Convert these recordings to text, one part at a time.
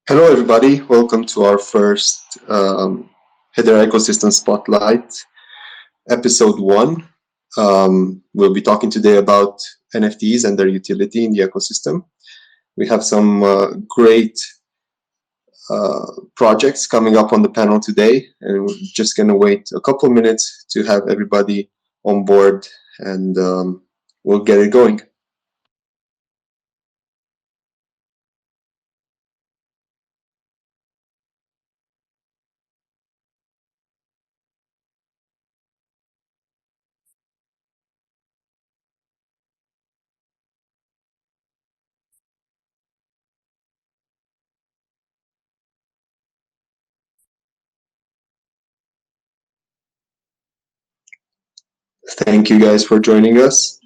Hello, everybody. Welcome to our first Hedera Ecosystem Spotlight, episode 1. We'll be talking today about NFTs and their utility in the ecosystem. We have some great projects coming up on the panel today, and we're just going to wait a couple minutes to have everybody on board, and we'll get it going. Thank you guys for joining us.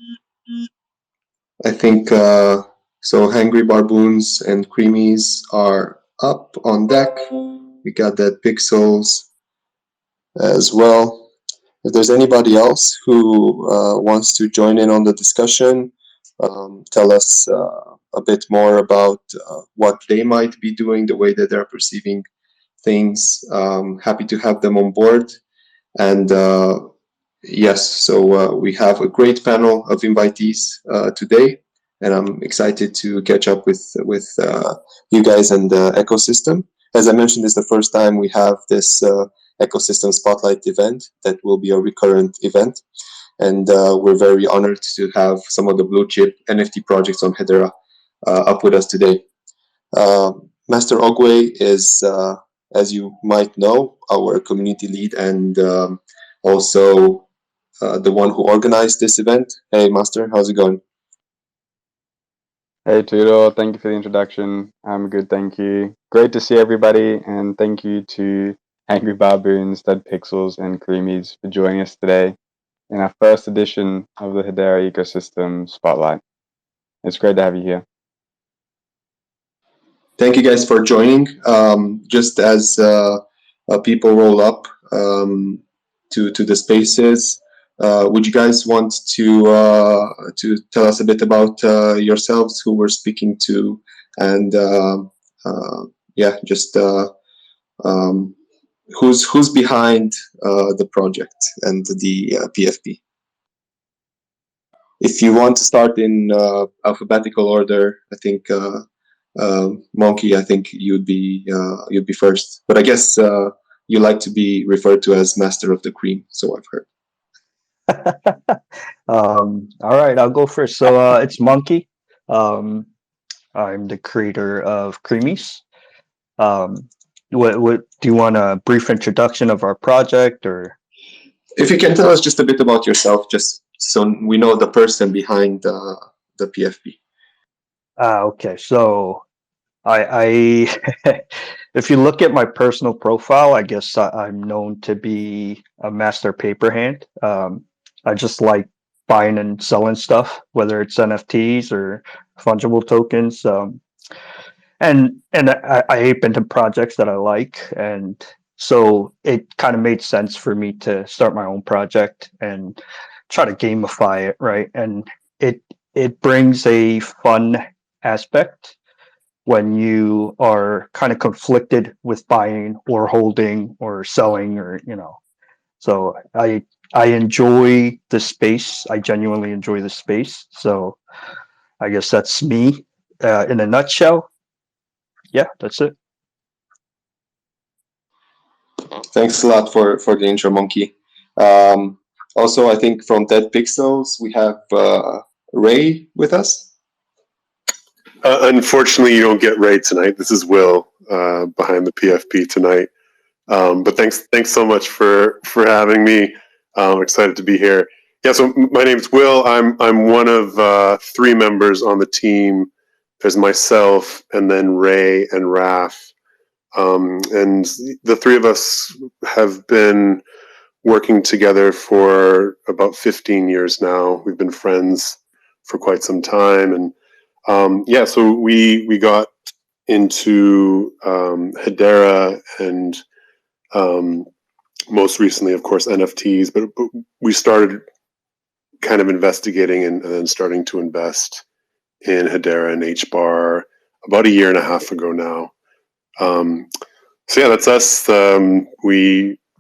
I think so. Hangry Barboons and Creamies are up on deck. We got that Pixels as well. If there's anybody else who wants to join in on the discussion, tell us a bit more about what they might be doing, the way that they're perceiving things. Happy to have them on board. And yes, so we have a great panel of invitees today, and I'm excited to catch up with you guys and the ecosystem. As I mentioned, this is the first time we have this ecosystem spotlight event that will be a recurrent event, and we're very honored to have some of the blue chip NFT projects on Hedera up with us today. Master Ogwe is, as you might know, our community lead and also the one who organized this event. Hey, Master, how's it going? Hey Tudor, thank you for the introduction. I'm good, thank you. Great to see everybody, and thank you to Angry Baboons, Dead Pixels, and Creamies for joining us today in our first edition of the Hedera Ecosystem Spotlight. It's great to have you here. Thank you guys for joining. Just as people roll up to the spaces, would you guys want to tell us a bit about yourselves, who we're speaking to, and yeah, just who's behind the project and the PFP? If you want to start in alphabetical order, I think Monkey, I think you'd be first. But I guess you like to be referred to as Master of the Cream, so I've heard. All right, I'll go first. So it's Monkey. I'm the creator of Creamies. What do you want a brief introduction of our project, or if you can tell us just a bit about yourself, just so we know the person behind the PFP. Okay, so I if you look at my personal profile, I guess I'm known to be a master paper hand. I just like buying and selling stuff, whether it's NFTs or fungible tokens. And I ape into projects that I like, and so it kind of made sense for me to start my own project and try to gamify it, right? And it brings a fun aspect when you are kind of conflicted with buying or holding or selling, or so I enjoy the space. I genuinely enjoy the space. So I guess that's me in a nutshell. Yeah, that's it. Thanks a lot for the intro, Monkey. Also, I think from Dead Pixels, we have Ray with us. Unfortunately, you don't get Ray tonight. This is Will behind the PFP tonight. But thanks so much for having me. I'm excited to be here. Yeah, so my name's Will. I'm one of 3 members on the team. There's myself, and then Ray and Raf. And the 3 of us have been working together for about 15 years now. We've been friends for quite some time, and yeah, so we got into Hedera and most recently, of course, NFTs, but we started kind of investigating and then starting to invest in Hedera and HBAR about 1.5 years ago now. So yeah, that's us.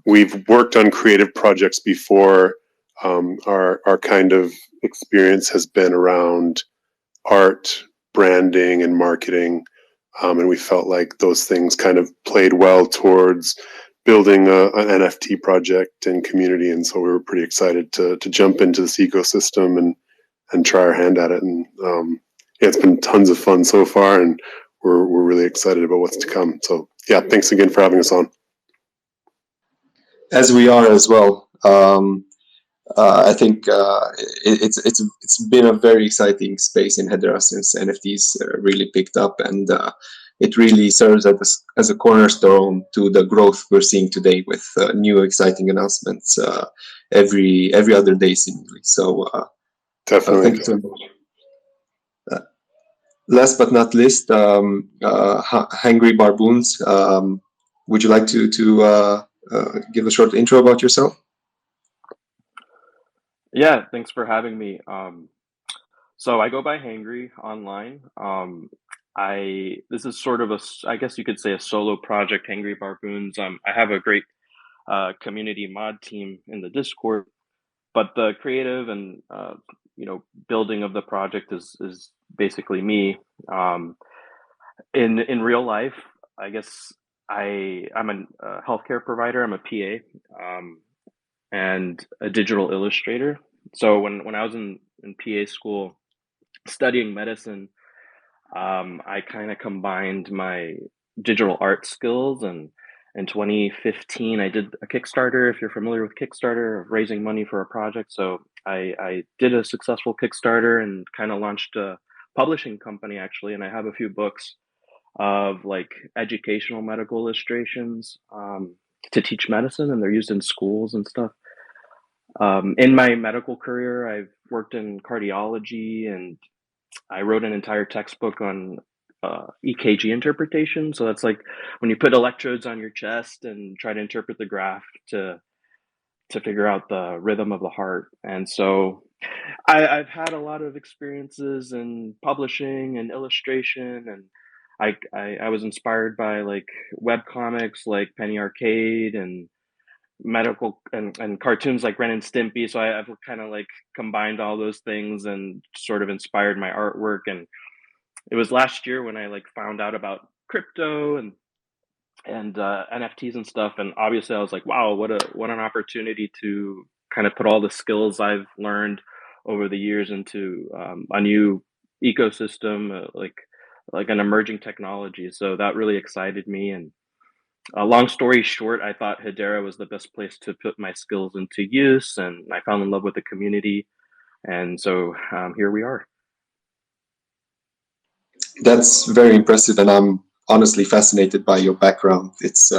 We've worked on creative projects before. Our kind of experience has been around art, branding, and marketing, and we felt like those things kind of played well towards building an NFT project and community. And so we were pretty excited to jump into this ecosystem and try our hand at it. And yeah, it's been tons of fun so far, and we're really excited about what's to come. So yeah, thanks again for having us on. As we are as well. I think it's been a very exciting space in Hedera since NFTs really picked up, and it really serves as a cornerstone to the growth we're seeing today with new exciting announcements every other day seemingly. So Definitely. thank you so much. Last but not least, Hungry Barboons. Would you like to give a short intro about yourself? Yeah, thanks for having me. So I go by Hangry online. This is sort of I guess you could say a solo project, Hangry Barboons. I have a great community mod team in the Discord, but the creative and building of the project is basically me. In real life, I guess I'm a healthcare provider. I'm a PA. And a digital illustrator. So when I was in PA school studying medicine, I kind of combined my digital art skills, and in 2015 I did a Kickstarter. If you're familiar with Kickstarter, of raising money for a project. So I did a successful Kickstarter and kind of launched a publishing company actually, and I have a few books of like educational medical illustrations to teach medicine, and they're used in schools and stuff. In my medical career, I've worked in cardiology, and I wrote an entire textbook on EKG interpretation. So that's like when you put electrodes on your chest and try to interpret the graph to figure out the rhythm of the heart. And so I've had a lot of experiences in publishing and illustration, and I was inspired by like web comics like Penny Arcade and medical and cartoons like Ren and Stimpy. So I've kind of like combined all those things and sort of inspired my artwork. And it was last year when I like found out about crypto and NFTs and stuff. And obviously I was like, wow, what an opportunity to kind of put all the skills I've learned over the years into a new ecosystem, like an emerging technology. So that really excited me. And long story short, I thought Hedera was the best place to put my skills into use, and I fell in love with the community, and so here we are. That's very impressive, and I'm honestly fascinated by your background. It's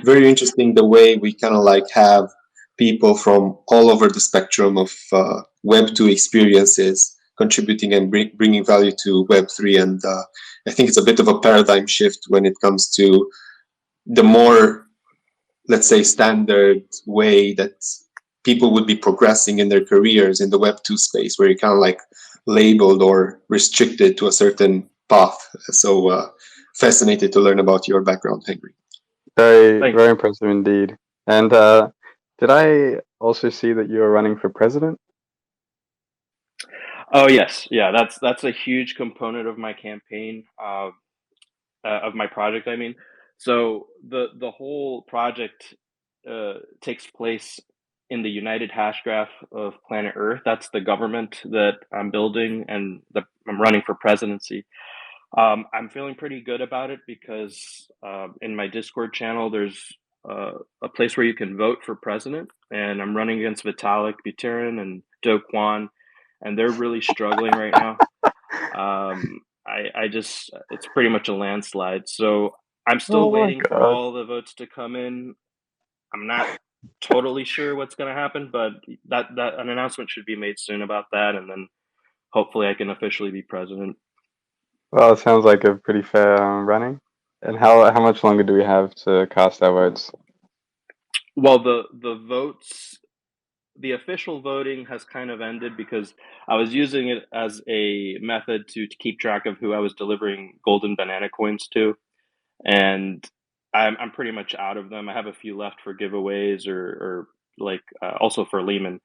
very interesting the way we kind of like have people from all over the spectrum of Web2 experiences contributing and bringing value to Web3, and I think it's a bit of a paradigm shift when it comes to the more, let's say, standard way that people would be progressing in their careers in the Web2 space, where you're kind of like labeled or restricted to a certain path. So fascinated to learn about your background, Henry. Very impressive indeed. And did I also see that you were running for president? Oh yes, yeah. That's a huge component of my campaign, of my project. I mean, so the whole project takes place in the United Hashgraph of planet Earth. That's the government that I'm building, and I'm running for presidency. I'm feeling pretty good about it because in my Discord channel, there's a place where you can vote for president, and I'm running against Vitalik Buterin and Do Kwon, and they're really struggling right now. It's pretty much a landslide. So I'm still waiting for all the votes to come in. I'm not totally sure what's going to happen, but that an announcement should be made soon about that, and then hopefully I can officially be president. Well, it sounds like a pretty fair running. And how much longer do we have to cast our votes? Well, the votes, the official voting has kind of ended because I was using it as a method to keep track of who I was delivering golden banana coins to. and I'm pretty much out of them. I have a few left for giveaways or like also for Lehman,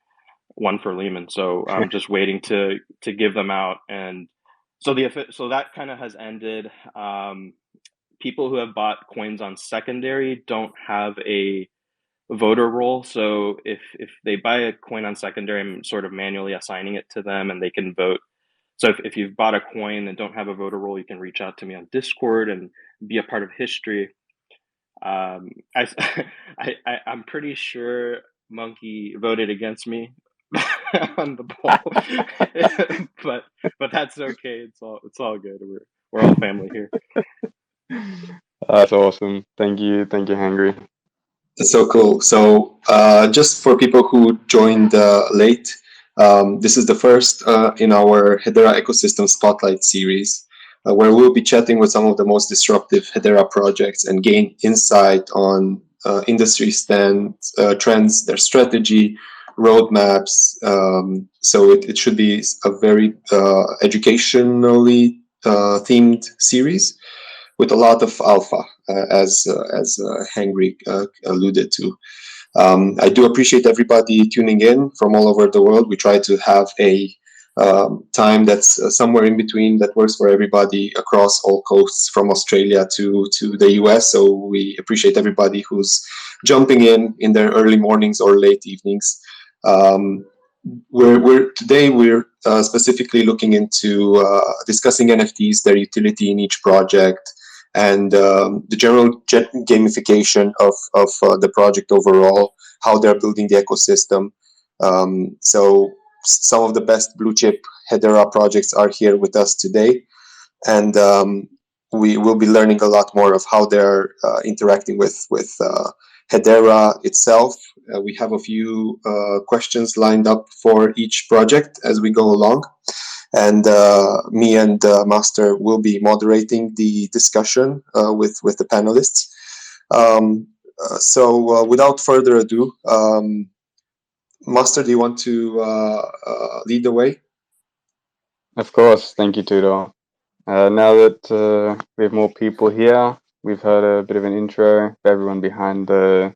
one for Lehman. So I'm just waiting to give them out, and so that kind of has ended. People who have bought coins on secondary don't have a voter role. So if they buy a coin on secondary, I'm sort of manually assigning it to them, and they can vote. So if you've bought a coin and don't have a voter role, you can reach out to me on Discord and be a part of history. I, I'm pretty sure Monkey voted against me on the poll, but that's okay. It's all good. We're all family here. That's awesome. Thank you, Hangry. That's so cool. So just for people who joined late, this is the first in our Hedera Ecosystem Spotlight series, where we'll be chatting with some of the most disruptive Hedera projects and gain insight on industry trends, their strategy, roadmaps. So it should be a very educationally themed series with a lot of alpha, as Hangry alluded to. I do appreciate everybody tuning in from all over the world. We try to have a time that's somewhere in between that works for everybody across all coasts, from Australia to the US. So we appreciate everybody who's jumping in their early mornings or late evenings. Today we're specifically looking into discussing NFTs, their utility in each project, and the general gamification of the project overall, how they're building the ecosystem. So some of the best blue chip Hedera projects are here with us today, and we will be learning a lot more of how they're interacting with Hedera itself. We have a few questions lined up for each project as we go along. And me and Master will be moderating the discussion with the panelists. So without further ado, Master, do you want to lead the way? Of course. Thank you, Tudor. Now that we have more people here, we've heard a bit of an intro for everyone behind the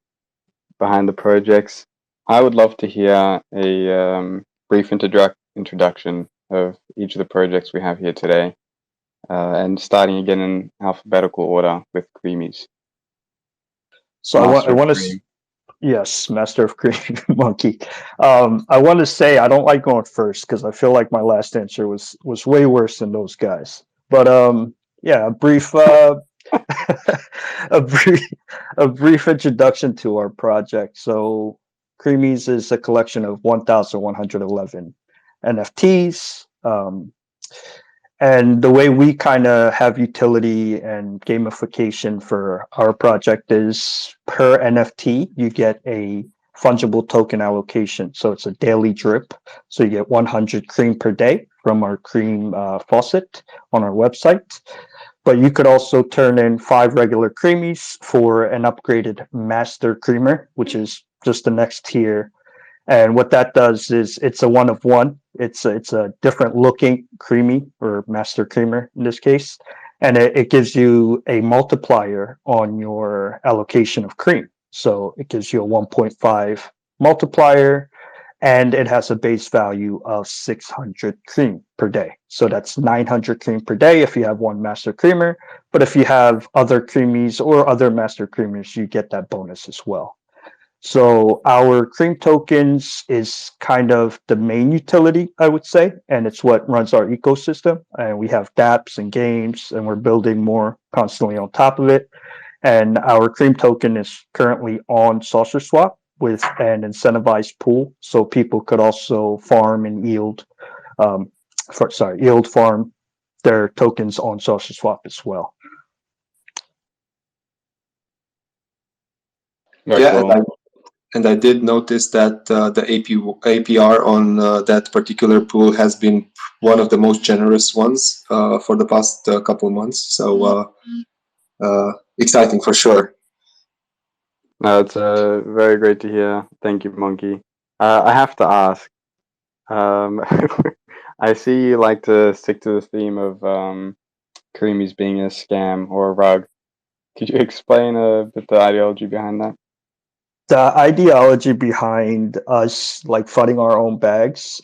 projects. I would love to hear a brief introduction of each of the projects we have here today, and starting again in alphabetical order with Creamies. So I want to, yes, Master of Cream Monkey. I want to say I don't like going first because I feel like my last answer was way worse than those guys. But yeah, a brief a brief introduction to our project. So Creamies is a collection of 1,111 NFTs. And the way we kind of have utility and gamification for our project is per NFT, you get a fungible token allocation. So it's a daily drip. So you get 100 cream per day from our cream faucet on our website. But you could also turn in 5 regular creamies for an upgraded master creamer, which is just the next tier. And what that does is it's a one of one. It's a different looking creamy, or master creamer in this case, and it gives you a multiplier on your allocation of cream. So it gives you a 1.5 multiplier, and it has a base value of 600 cream per day. So that's 900 cream per day if you have one master creamer. But if you have other creamies or other master creamers, you get that bonus as well. So our cream tokens is kind of the main utility, I would say, and it's what runs our ecosystem. And we have dApps and games, and we're building more constantly on top of it. And our cream token is currently on Saucer Swap with an incentivized pool, so people could also farm and yield farm their tokens on Saucer Swap as well. Yeah, and I did notice that the APR on that particular pool has been one of the most generous ones for the past couple of months. So exciting for sure. No, it's very great to hear. Thank you, Monkey. I have to ask. I see you like to stick to the theme of Creamies being a scam or a rug. Could you explain a bit the ideology behind that? The ideology behind us like flooding our own bags,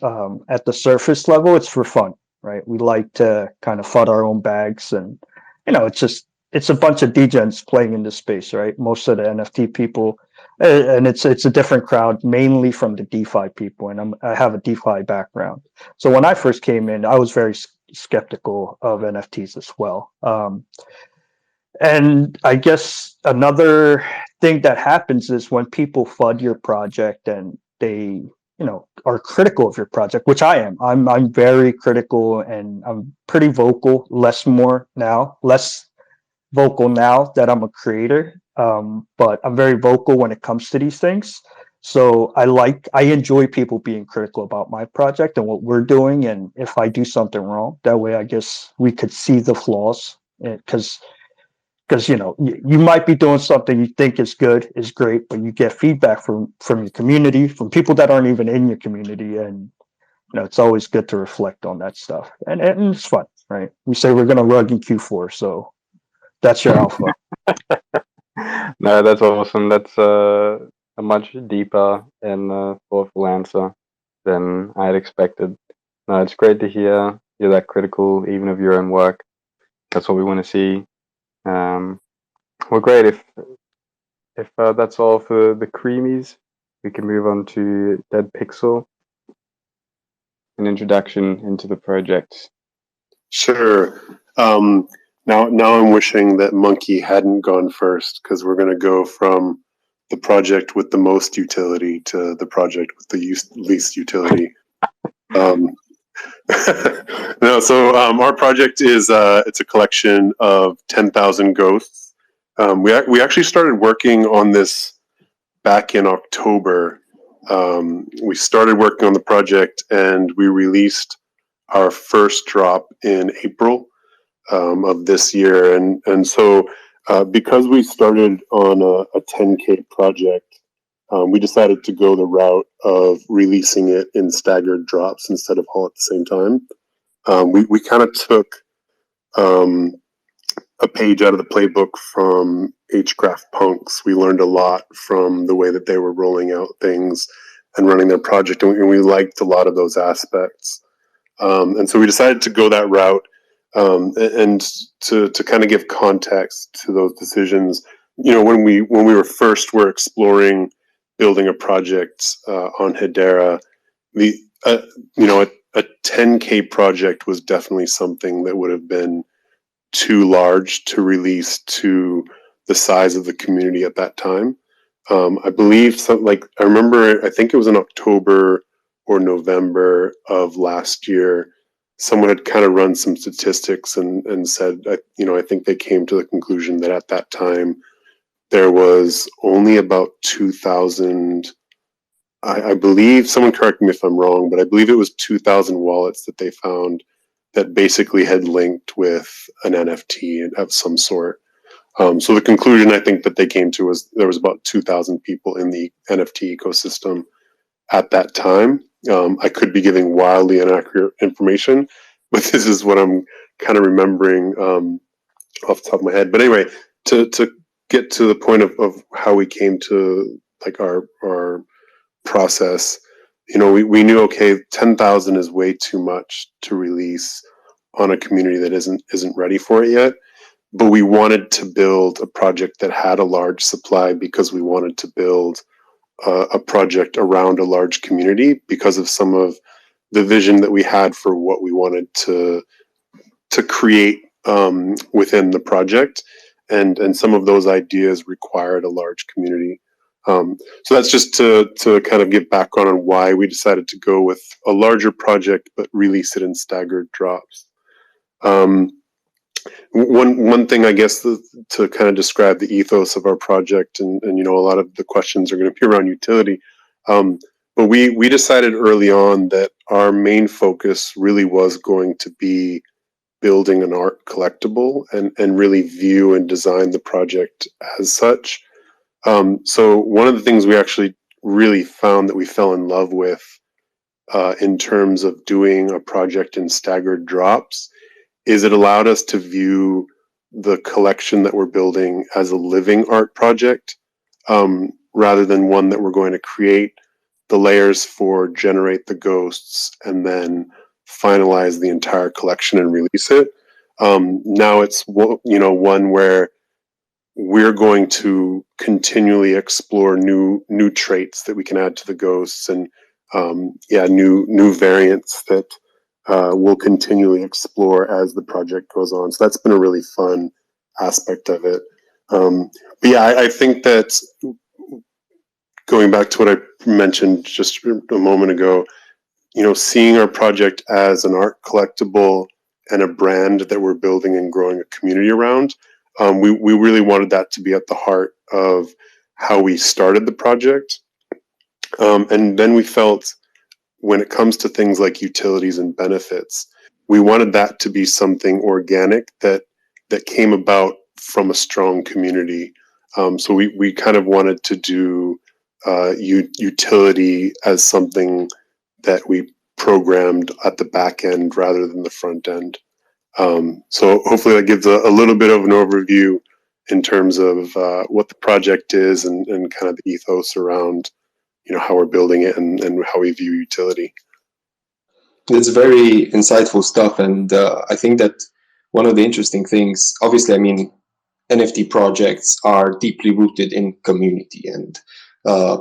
at the surface level, it's for fun, right? We like to kind of flood our own bags, and it's a bunch of degens playing in this space, right? Most of the NFT people, and it's a different crowd, mainly from the DeFi people, and I have a DeFi background. So when I first came in, I was very skeptical of NFTs as well. And I guess another thing that happens is when people FUD your project and they, are critical of your project, which I am. I'm very critical and I'm pretty vocal, less vocal now that I'm a creator. But I'm very vocal when it comes to these things. So I enjoy people being critical about my project and what we're doing. And if I do something wrong, that way I guess we could see the flaws, because you might be doing something you think is good, is great, but you get feedback from your community, from people that aren't even in your community, and it's always good to reflect on that stuff, and it's fun, right? We say we're going to rug in Q4, so that's your alpha. No, that's awesome. That's a much deeper and thoughtful answer than I had expected. No, it's great to hear you're that critical even of your own work. That's what we want to see. Well, great. If that's all for the creamies, we can move on to Dead Pixel, an introduction into the project. Sure. Now I'm wishing that Monkey hadn't gone first, because we're going to go from the project with the most utility to the project with the least utility. No, so our project is it's a collection of 10,000 ghosts. We actually started working on this back in October. We started working on the project and we released our first drop in April of this year, and so because we started on a 10K project, we decided to go the route of releasing it in staggered drops instead of all at the same time. We kind of took a page out of the playbook from Hgraph Punks. We learned a lot from the way that they were rolling out things and running their project, and we liked a lot of those aspects. And so we decided to go that route, and to kind of give context to those decisions. When we were exploring building a project on Hedera, a 10K project was definitely something that would have been too large to release to the size of the community at that time. I believe I think it was in October or November of last year, someone had kind of run some statistics and said, I think they came to the conclusion that at that time there was only about 2,000. I believe, someone correct me if I'm wrong, but I believe it was 2,000 wallets that they found that basically had linked with an NFT of some sort. So the conclusion I think that they came to was there was about 2,000 people in the NFT ecosystem at that time. I could be giving wildly inaccurate information, but this is what I'm kind of remembering off the top of my head. But anyway, to get to the point of how we came to like our process, we knew, okay, 10,000 is way too much to release on a community that isn't ready for it yet. But we wanted to build a project that had a large supply because we wanted to build a project around a large community because of some of the vision that we had for what we wanted to create within the project, and some of those ideas required a large community. So that's just to kind of give background on why we decided to go with a larger project but release it in staggered drops. One thing, I guess, to kind of describe the ethos of our project, and a lot of the questions are going to be around utility, but we decided early on that our main focus really was going to be building an art collectible and really view and design the project as such. So one of the things we actually really found that we fell in love with in terms of doing a project in staggered drops is it allowed us to view the collection that we're building as a living art project, rather than one that we're going to create the layers for, generate the ghosts, and then finalize the entire collection and release it. Now it's one where we're going to continually explore new traits that we can add to the ghosts, and new variants that we'll continually explore as the project goes on. So that's been a really fun aspect of it. But yeah, I think that going back to what I mentioned just a moment ago, seeing our project as an art collectible and a brand that we're building and growing a community around, we really wanted that to be at the heart of how we started the project. And then we felt, when it comes to things like utilities and benefits, we wanted that to be something organic that came about from a strong community. So we kind of wanted to do utility as something that we programmed at the back end rather than the front end. So hopefully that gives a little bit of an overview in terms of what the project is, and kind of the ethos around how we're building it, and how we view utility. It's very insightful stuff, and I think that one of the interesting things, obviously, I mean, NFT projects are deeply rooted in community, and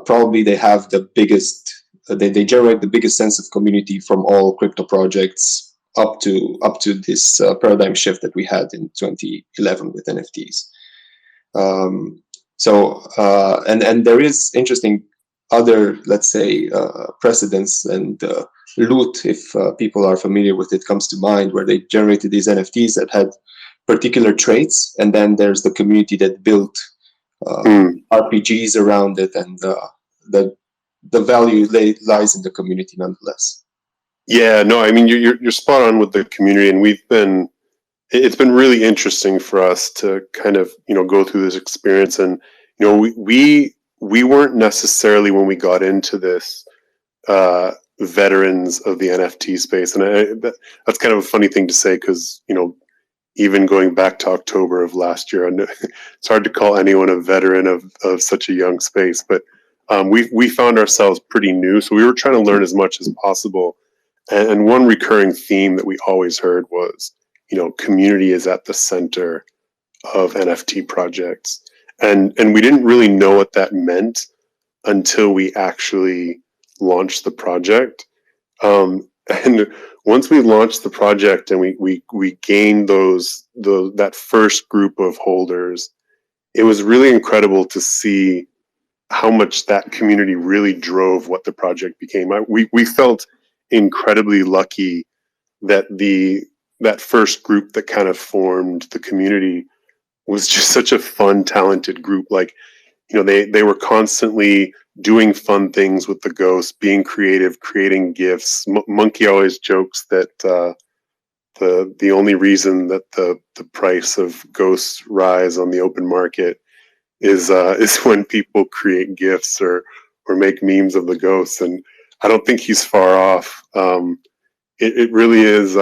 probably they have the biggest, they generate the biggest sense of community from all crypto projects up to this paradigm shift that we had in 2011 with NFTs. And there is interesting other, let's say, precedents, and Loot, if people are familiar with it, comes to mind, where they generated these NFTs that had particular traits, and then there's the community that built RPGs around it, and the value lies in the community nonetheless. Yeah, no, I mean, you're spot on with the community, and it's been really interesting for us to kind of go through this experience. And we weren't necessarily, when we got into this, veterans of the NFT space, and that's kind of a funny thing to say, because even going back to October of last year, I know it's hard to call anyone a veteran of such a young space, but we found ourselves pretty new, so we were trying to learn as much as possible. And one recurring theme that we always heard was, community is at the center of NFT projects, and we didn't really know what that meant until we actually launched the project. And once we launched the project and we gained that first group of holders, it was really incredible to see how much that community really drove what the project became. We felt incredibly lucky that that first group that kind of formed the community was just such a fun, talented group. Like, they were constantly doing fun things with the ghosts, being creative, creating gifts. Monkey always jokes that the only reason that the price of ghosts rise on the open market is when people create gifts or make memes of the ghosts, and I don't think he's far off. It really is.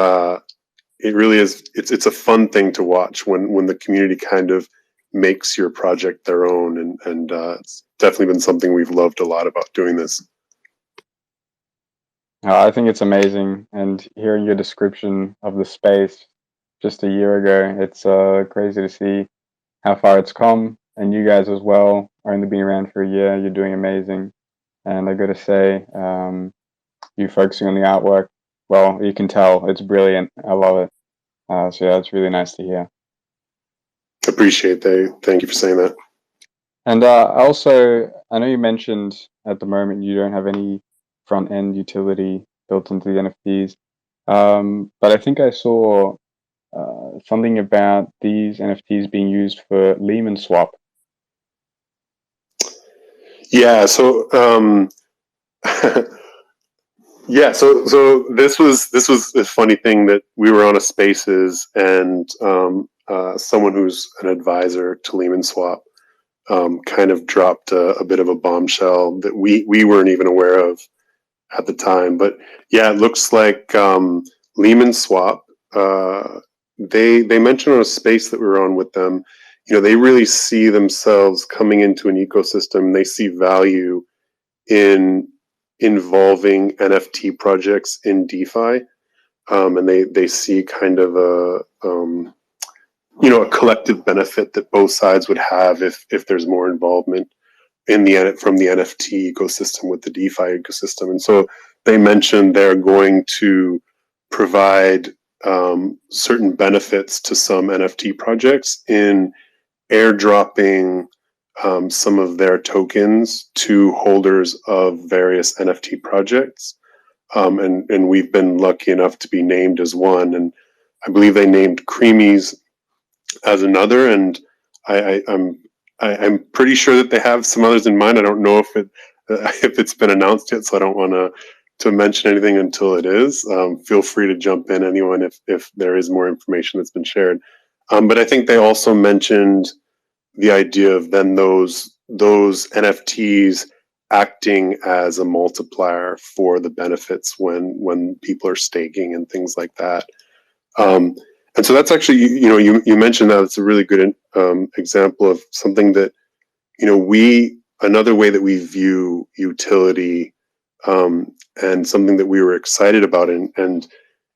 It really is. It's a fun thing to watch when the community kind of makes your project their own, and it's definitely been something we've loved a lot about doing this. I think it's amazing, and hearing your description of the space just a year ago, it's crazy to see how far it's come, and you guys as well are only been around for a year. You're doing amazing, and I got to say, you focusing on the artwork, well, you can tell it's brilliant. I love it. So yeah, it's really nice to hear. Appreciate that. Thank you for saying that. And also, I know you mentioned at the moment you don't have any front end utility built into the NFTs, but I think I saw something about these NFTs being used for Lehman swap. Yeah. So yeah. So this was a funny thing, that we were on a Spaces, and someone who's an advisor to Lehman Swap kind of dropped a bit of a bombshell that we weren't even aware of at the time. But yeah, it looks like Lehman Swap they mentioned on a space that we were on with them, they really see themselves coming into an ecosystem. They see value in involving NFT projects in DeFi, and they see kind of a collective benefit that both sides would have if there's more involvement from the NFT ecosystem with the DeFi ecosystem. And so they mentioned they're going to provide certain benefits to some NFT projects in airdropping some of their tokens to holders of various NFT projects. And we've been lucky enough to be named as one. And I believe they named Creamies as another. And I'm pretty sure that they have some others in mind. I don't know if it's been announced yet, so I don't want to mention anything until it is. Feel free to jump in, anyone, if there is more information that's been shared. But I think they also mentioned the idea of then those NFTs acting as a multiplier for the benefits when people are staking and things like that. And so that's actually, you mentioned that it's a really good example of something that, another way that we view utility, and something that we were excited about, and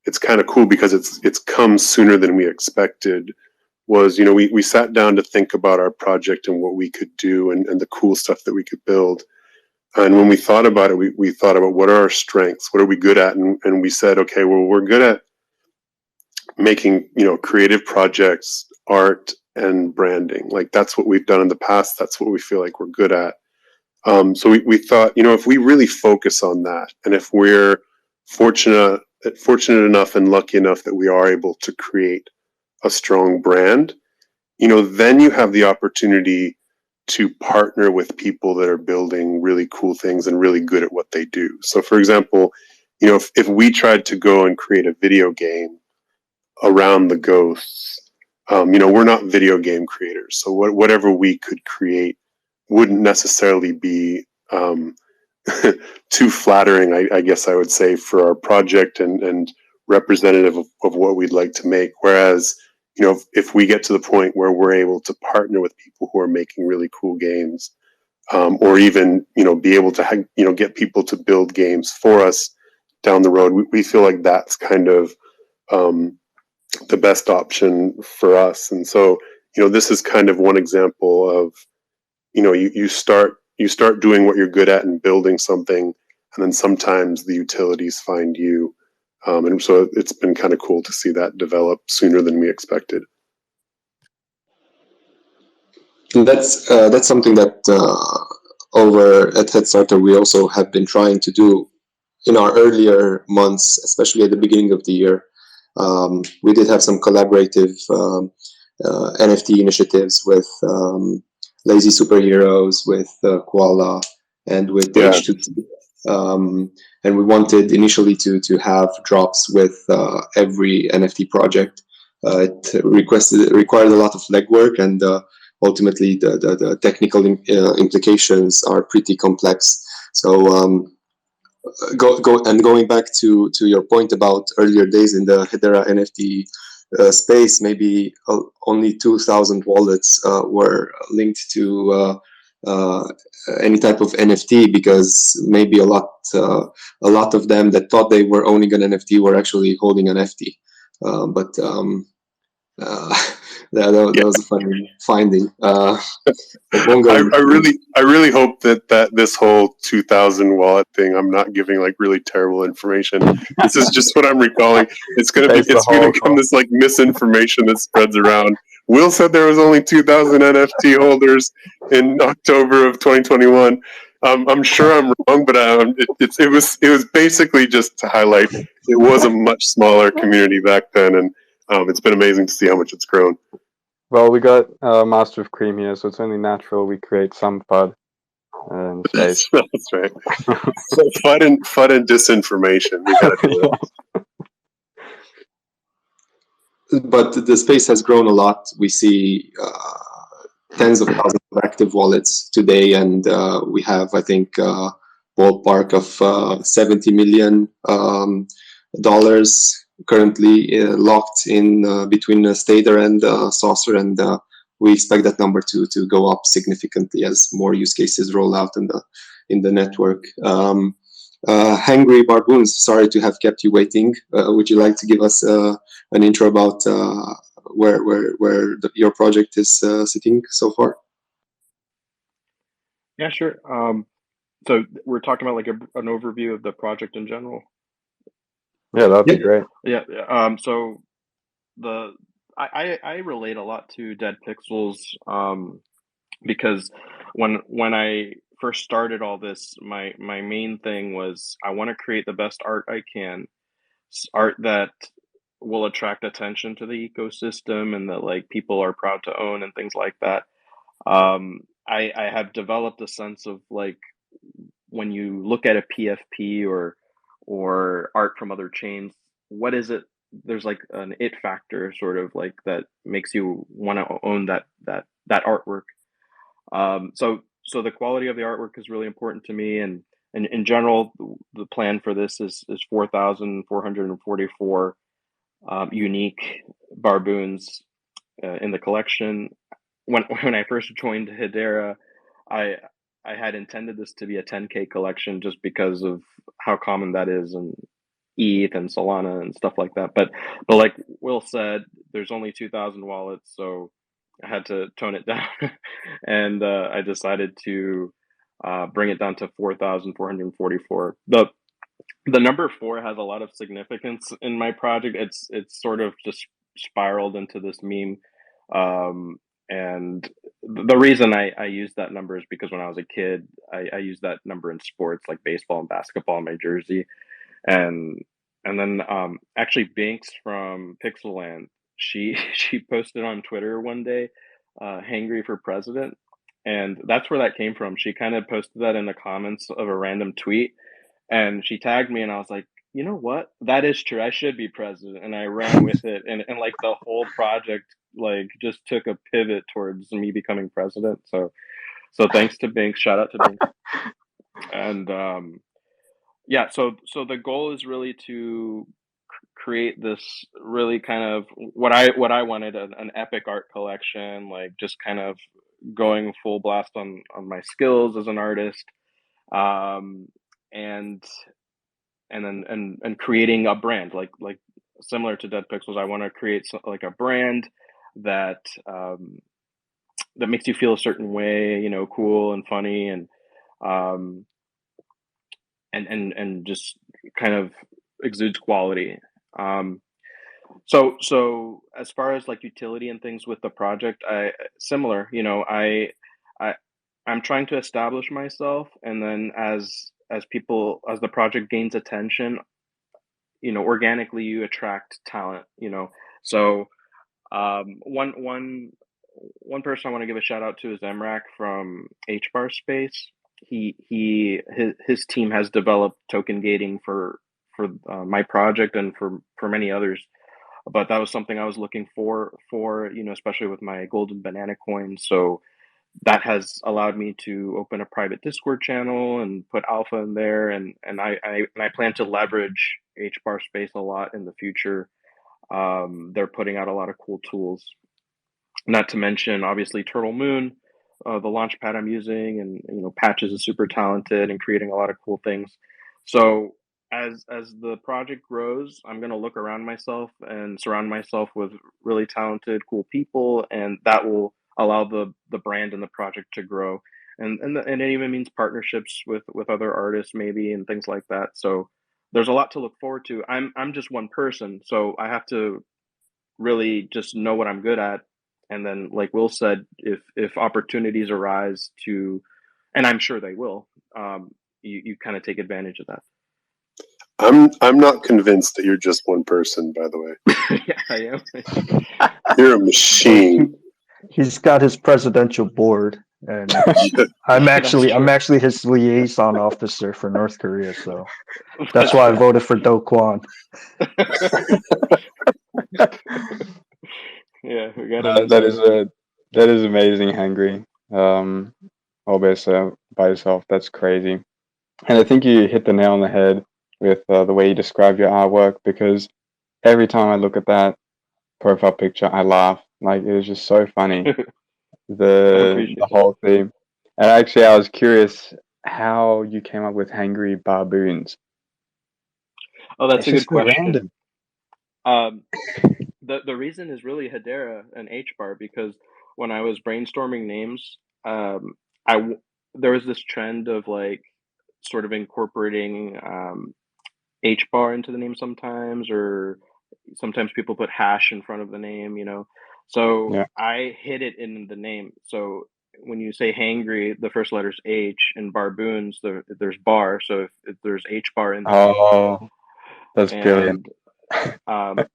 it's kind of cool because it's come sooner than we expected, was, we sat down to think about our project and what we could do and the cool stuff that we could build. And when we thought about it, we thought about what are our strengths, what are we good at, and we said, okay, well, we're good at making creative projects, art, and branding. Like, that's what we've done in the past. That's what we feel like we're good at. So we thought, if we really focus on that, and if we're fortunate enough and lucky enough that we are able to create a strong brand, then you have the opportunity to partner with people that are building really cool things and really good at what they do. So, for example, if we tried to go and create a video game around the ghosts, we're not video game creators, so whatever we could create wouldn't necessarily be too flattering, I guess I would say, for our project and representative of what we'd like to make. Whereas, if we get to the point where we're able to partner with people who are making really cool games, or even, be able to, get people to build games for us down the road, we feel like that's kind of the best option for us. And so, this is kind of one example of, you start doing what you're good at and building something, and then sometimes the utilities find you. And so it's been kind of cool to see that develop sooner than we expected. And that's something that over at Headstarter we also have been trying to do in our earlier months, especially at the beginning of the year. We did have some collaborative NFT initiatives with Lazy Superheroes, with Koala, and with H2T. And we wanted initially to have drops with every NFT project. It required a lot of legwork, and ultimately the technical implications are pretty complex. So going back to your point about earlier days in the Hedera NFT space, maybe only 2,000 wallets were linked to any type of NFT, because maybe a lot of them that thought they were owning an NFT were actually holding an NFT. But that was a funny finding. I really hope that this whole 2,000 wallet thing, I'm not giving like really terrible information. This is just what I'm recalling. It's gonna become this like misinformation that spreads around. Will said there was only 2,000 NFT holders in October of 2021. I'm sure I'm wrong, but it was basically just to highlight it was a much smaller community back then, and it's been amazing to see how much it's grown. Well, we got Master of Cream here, so it's only natural we create some FUD in space. That's right. FUD and disinformation. We gotta do it. But the space has grown a lot. We see tens of thousands of active wallets today, and we have, I think, ballpark of $70 million currently locked in between Stader and Saucer, and we expect that number to go up significantly as more use cases roll out in the network. Hungry Barboons, sorry to have kept you waiting. Would you like to give us an intro about where your project is sitting so far? Yeah, sure. So we're talking about like an overview of the project in general. Yeah, that'd be great. Yeah. So I relate a lot to Dead Pixels because when I first started all this, my main thing was I want to create the best art I can, art that will attract attention to the ecosystem and that like people are proud to own and things like that. I have developed a sense of like when you look at a PFP or art from other chains, what is it? There's like an it factor sort of like that makes you want to own that artwork. So the quality of the artwork is really important to me, and in general, the plan for this is 4,444 unique barboons in the collection. When I first joined Hedera, I I had intended this to be a 10K collection just because of how common that is in ETH and Solana and stuff like that. But like Will said, there's only 2,000 wallets, so I had to tone it down, and I decided to bring it down to 4,444. The number 4 has a lot of significance in my project. It's sort of just spiraled into this meme, and the reason I use that number is because when I was a kid, I used that number in sports like baseball and basketball in my jersey, and then actually Binks from Pixelland, she posted on Twitter one day, "Hangry for president," and that's where that came from. She kind of posted that in the comments of a random tweet, and she tagged me, and I was like, you know what? That is true. I should be president, and I ran with it, and like the whole project like just took a pivot towards me becoming president. So thanks to Binks, shout out to Binks, and yeah. So the goal is really to create this really kind of what I wanted, an epic art collection, like just kind of going full blast on my skills as an artist, um, and and creating a brand like similar to Dead Pixels. I want to create like a brand that that makes you feel a certain way, you know, cool and funny, um, and just kind of exudes quality. Um, so as far as like utility and things with the project, I similar, you know, I I'm trying to establish myself, and then as people as the project gains attention, you know, organically you attract talent, you know. So one person I want to give a shout out to is Emrak from HBAR Space. His team has developed token gating for my project and for many others. But that was something I was looking for, you know, especially with my golden banana coin. So that has allowed me to open a private Discord channel and put alpha in there, and I plan to leverage HBAR Space a lot in the future. They're putting out a lot of cool tools, not to mention obviously Turtle Moon, the Launchpad I'm using, and you know Patches is super talented and creating a lot of cool things. So as the project grows, I'm gonna look around myself and surround myself with really talented, cool people, and that will allow the brand and the project to grow. And it even means partnerships with other artists maybe and things like that. So there's a lot to look forward to. I'm just one person, so I have to really just know what I'm good at, and then like Will said, if opportunities arise to, and I'm sure they will, you kind of take advantage of that. I'm not convinced that you're just one person, by the way. Yeah, I am. You're a machine. He's got his presidential board, and I'm actually his liaison officer for North Korea, so that's why I voted for Do Kwon. Yeah, we got that is amazing, Hungry. All by yourself. That's crazy. And I think you hit the nail on the head with the way you describe your artwork, because every time I look at that profile picture, I laugh. Like, it was just so funny. I The appreciate that. whole theme. And actually, I was curious how you came up with Hangry Baboons. Oh, that's It's a just good so question. random. The reason is really Hedera and HBAR, because when I was brainstorming names, there was this trend of like sort of incorporating HBAR into the name sometimes, or sometimes people put hash in front of the name, you know. So Yeah. I hid it in the name. So when you say hangry, the first letter's H, and barboons, there's bar. So if there's H bar in the name, Oh, that's brilliant. and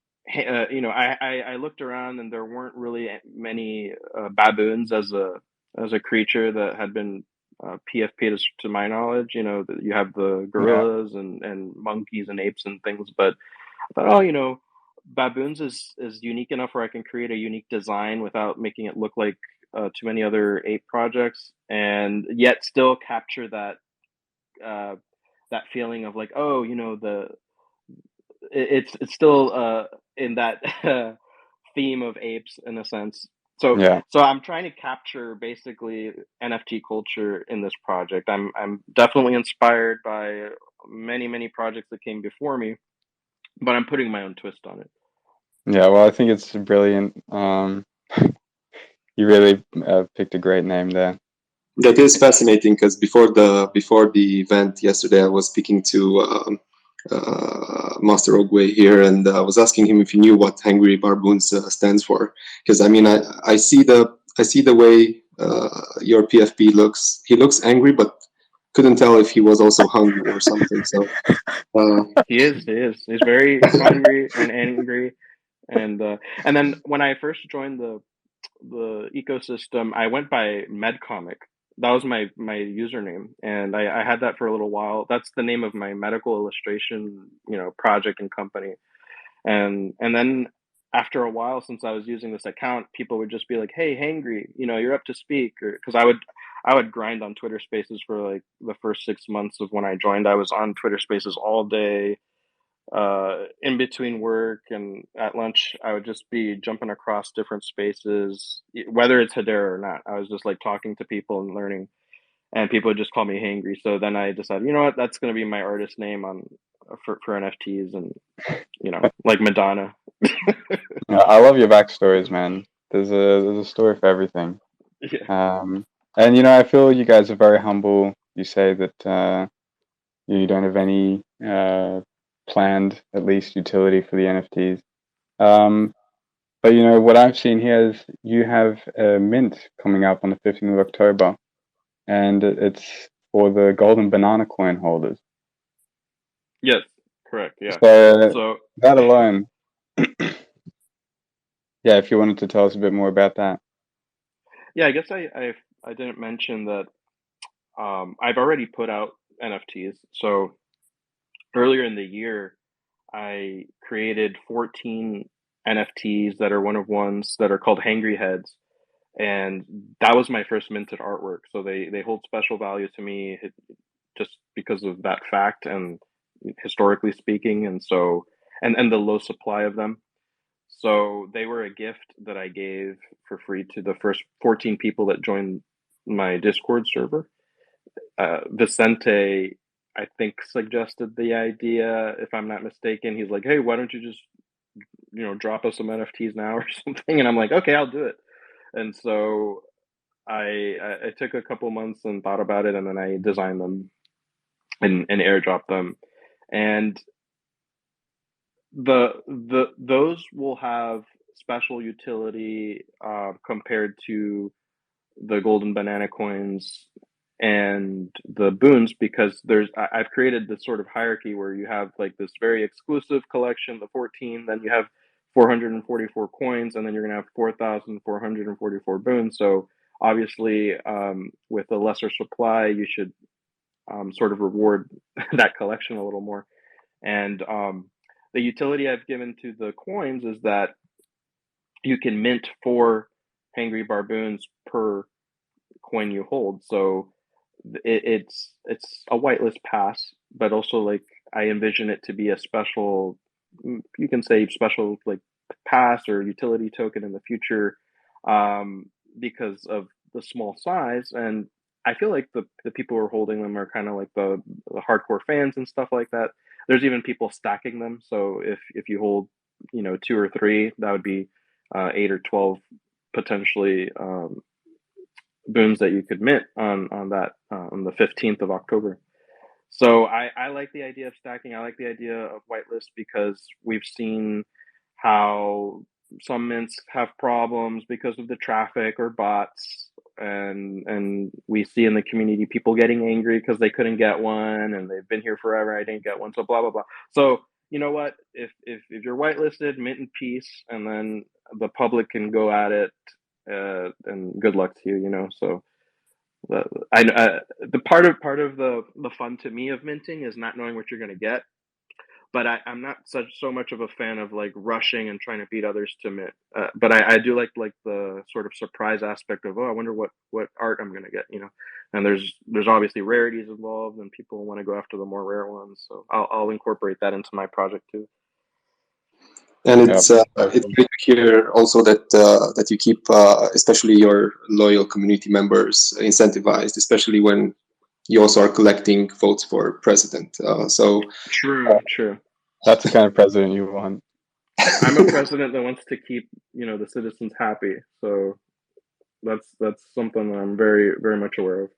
you know, I looked around and there weren't really many baboons as a creature that had been PFP to my knowledge. You know, you have the Yeah. gorillas and monkeys and apes and things, but I thought, oh, you know, baboons is unique enough where I can create a unique design without making it look like too many other ape projects, and yet still capture uh, that feeling of like, oh, you know, it's still in that theme of apes in a sense. So Yeah. so I'm trying to capture basically NFT culture in this project. I'm definitely inspired by many projects that came before me, but I'm putting my own twist on it. Yeah. Well, I think it's brilliant. You really picked a great name there. That is fascinating because before the event yesterday, I was speaking to Master Ogway here, and I was asking him if he knew what Hungry Barboons stands for. Because I mean, I see the way your PFP looks. He looks angry, but couldn't tell if he was also hungry or something. So He is. He is. He's very hungry and angry, and then when I first joined the ecosystem, I went by Medcomic. That was my username, and I had that for a little while. That's the name of my medical illustration, you know, project and company. And then after a while, since I was using this account, people would just be like, "Hey, Hangry, you know, you're up to speak," or because I would grind on Twitter Spaces for like the first 6 months of when I joined. I was on Twitter Spaces all day, in between work and at lunch. I would just be jumping across different spaces, whether it's Hedera or not. I was just like talking to people and learning, and people would just call me Hangry. So then I decided, you know what, that's going to be my artist name on for NFTs, and you know, like Madonna. Yeah, I love your backstories, man. There's a story for everything. Yeah. And you know, I feel you guys are very humble. You say that you don't have any planned, at least, utility for the NFTs. But you know, what I've seen here is you have a mint coming up on the 15th of October, and it's for the golden banana coin holders. Yes, correct. Yeah. So So that alone, yeah, if you wanted to tell us a bit more about that. yeah, I guess I didn't mention that I've already put out NFTs. So earlier in the year, I created 14 NFTs that are one of ones that are called Hangry Heads, and that was my first minted artwork. So they hold special value to me, just because of that fact, and historically speaking, and so and the low supply of them. So they were a gift that I gave for free to the first 14 people that joined my Discord server. Vicente, I think, suggested the idea, if I'm not mistaken. He's like, "Hey, why don't you just, you know, drop us some NFTs now or something?" And I'm like, "Okay, I'll do it." And so I took a couple months and thought about it, and then I designed them and airdropped them. And those will have special utility compared to the golden banana coins and the boons, because I've created this sort of hierarchy where you have like this very exclusive collection, the 14, then you have 444 coins, and then you're going to have 4,444 boons. So obviously, with a lesser supply, you should sort of reward that collection a little more. And the utility I've given to the coins is that you can mint 4 Hangry Barboons per coin you hold. So it's a whitelist pass, but also like I envision it to be a special you can say special like pass or utility token in the future, because of the small size. And I feel like the people who are holding them are kind of like the hardcore fans and stuff like that. There's even people stacking them. So if you hold, 2 or 3, that would be 8 or 12 potentially boons that you could mint on that on the 15th of October. So I like the idea of stacking. I like the idea of whitelist because we've seen how some mints have problems because of the traffic or bots, and we see in the community people getting angry because they couldn't get one and they've been here forever. I didn't get one, so blah blah blah. So you know what? If you're whitelisted, mint in peace, and then the public can go at it. And good luck to you. So the part of the fun to me of minting is not knowing what you're going to get, but I'm not so much of a fan of like rushing and trying to beat others to mint. But I do like the sort of surprise aspect of, oh, I wonder what art I'm going to get. And there's obviously rarities involved, and people want to go after the more rare ones. So I'll incorporate that into my project too. And it's great to hear also that you keep especially your loyal community members incentivized, especially when you also are collecting votes for president. So true. That's the kind of president you want. I'm a president that wants to keep the citizens happy. So that's something that I'm very very much aware of.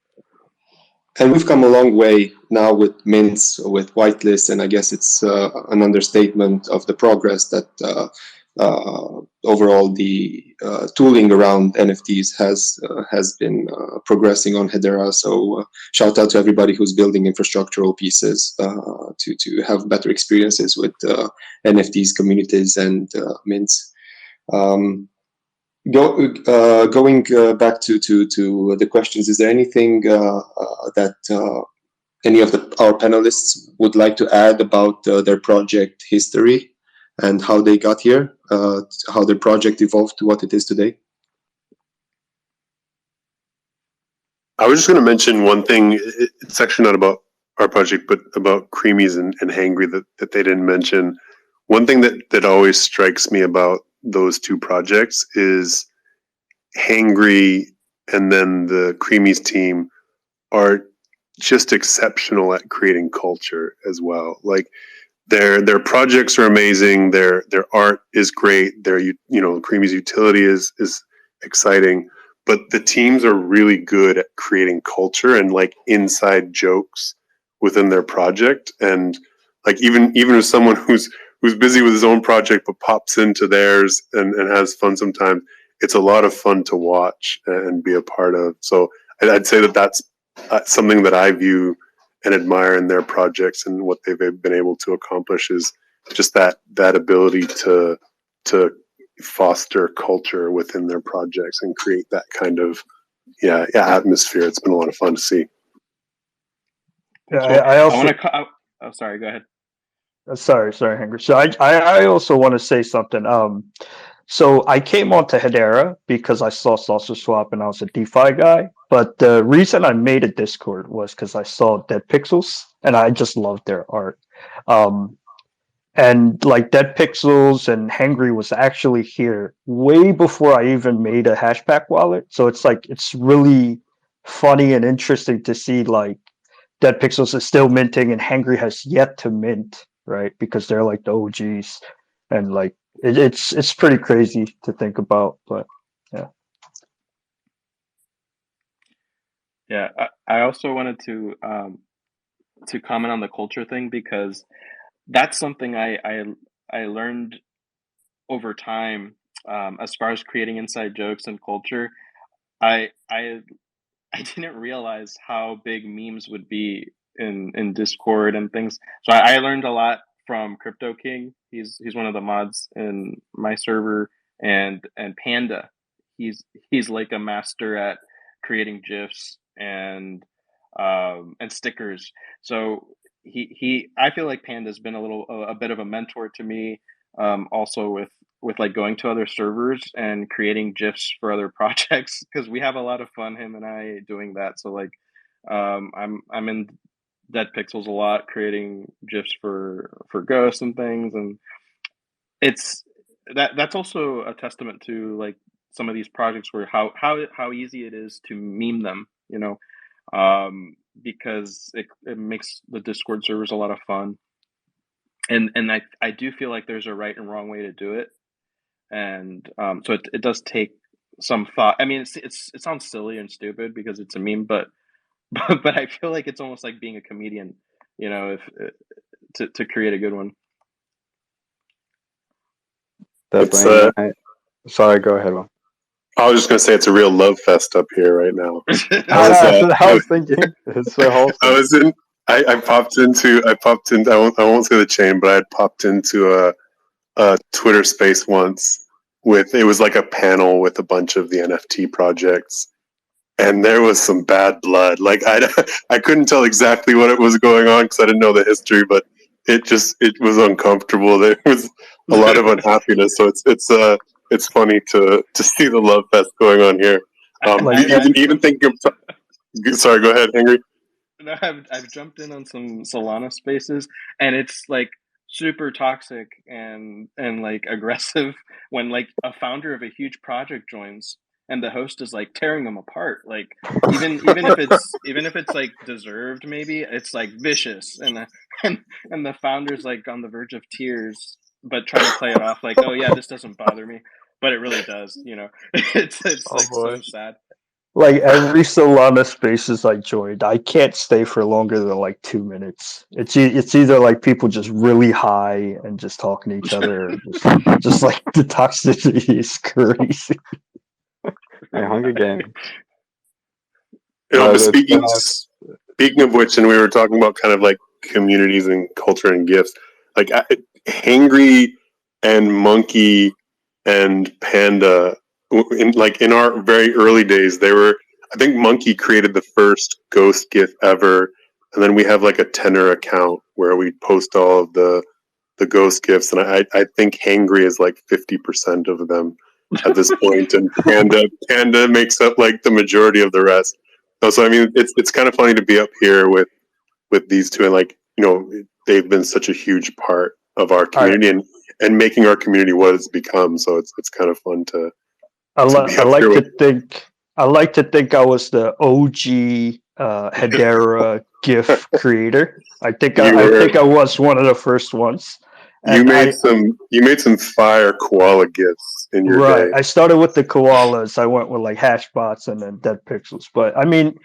And we've come a long way now with mints, with whitelists, and I guess it's an understatement of the progress that overall the tooling around NFTs has been progressing on Hedera. So shout out to everybody who's building infrastructural pieces to have better experiences with NFTs, communities, and mints. Going back to the questions, is there anything that any of our panelists would like to add about their project history and how they got here, how their project evolved to what it is today? I was just going to mention one thing. It's actually not about our project, but about Creamies and Hangry that they didn't mention. One thing that always strikes me about those two projects is Hangry and then the Creamies team are just exceptional at creating culture as well. Like their projects are amazing. Their art is great. Their Creamies utility is exciting. But the teams are really good at creating culture and like inside jokes within their project. And like even as someone who's busy with his own project but pops into theirs and has fun sometimes, it's a lot of fun to watch and be a part of. So I'd say that's something that I view and admire in their projects and what they've been able to accomplish is just that ability to foster culture within their projects and create that kind of atmosphere. It's been a lot of fun to see. Yeah, So I also want to. Oh, sorry. Go ahead. sorry, Henry. So I also want to say something. So I came onto Hedera because I saw Saucer Swap and I was a DeFi guy. But the reason I made a Discord was because I saw Dead Pixels and I just loved their art. And like Dead Pixels and Hangry was actually here way before I even made a Hashpack wallet. So it's really funny and interesting to see like Dead Pixels is still minting and Hangry has yet to mint, right? Because they're like the OGs, and like it's pretty crazy to think about, but yeah. Yeah, I also wanted to comment on the culture thing because that's something I learned over time, as far as creating inside jokes and culture. I didn't realize how big memes would be in Discord and things. So I learned a lot from Crypto King. He's one of the mods in my server, and Panda. He's like a master at creating GIFs and stickers. So he I feel like Panda's been a bit of a mentor to me. Also with like going to other servers and creating GIFs for other projects because we have a lot of fun, him and I, doing that. So like I'm in Dead Pixels a lot, creating GIFs for ghosts and things, and it's that's also a testament to like some of these projects where how easy it is to meme them, you know, because it makes the Discord servers a lot of fun, and I do feel like there's a right and wrong way to do it, and so it does take some thought. I mean, it sounds silly and stupid because it's a meme, but but I feel like it's almost like being a comedian, you know, if to create a good one. It's Definitely. Sorry, go ahead, Will. I was just gonna say it's a real love fest up here right now. That's what I was thinking. It's so wholesome. I popped into I won't say the chain, but I had popped into a Twitter space once it was like a panel with a bunch of the NFT projects, and there was some bad blood. Like I couldn't tell exactly what it was going on because I didn't know the history, but it was uncomfortable. There was a lot of unhappiness. So it's funny to see the love fest going on here. Even thinking of, sorry, go ahead, Henry. No, I've jumped in on some Solana spaces, and it's like super toxic and like aggressive when like a founder of a huge project joins and the host is like tearing them apart. Like even if it's like deserved, maybe it's like vicious, and the founder's like on the verge of tears, but trying to play it off like, oh yeah, this doesn't bother me, but it really does. You know, it's like boy. so sad. Like every Solana spaces I joined, I can't stay for longer than like 2 minutes. It's either like people just really high and just talking to each other, or just like the toxicity is crazy. Hey, Hunger Game. You know, No, but speaking of which, and we were talking about kind of like communities and culture and gifts, like Hangry and Monkey and Panda, in our very early days, I think Monkey created the first ghost GIF ever, and then we have like a Tenor account where we post all of the ghost GIFs, and I think Hangry is like 50% of them at this point, and Panda makes up like the majority of the rest. So I mean, it's kind of funny to be up here with these two, and like, you know, they've been such a huge part of our community and making our community what it's become. So it's kind of fun to I be up like here to with. think I was the OG Hedera GIF creator. I think I was one of the first ones. You And made some fire koala gifts in your right. day. I started with the koalas. I went with like Hashbots and then dead pixels. But I mean,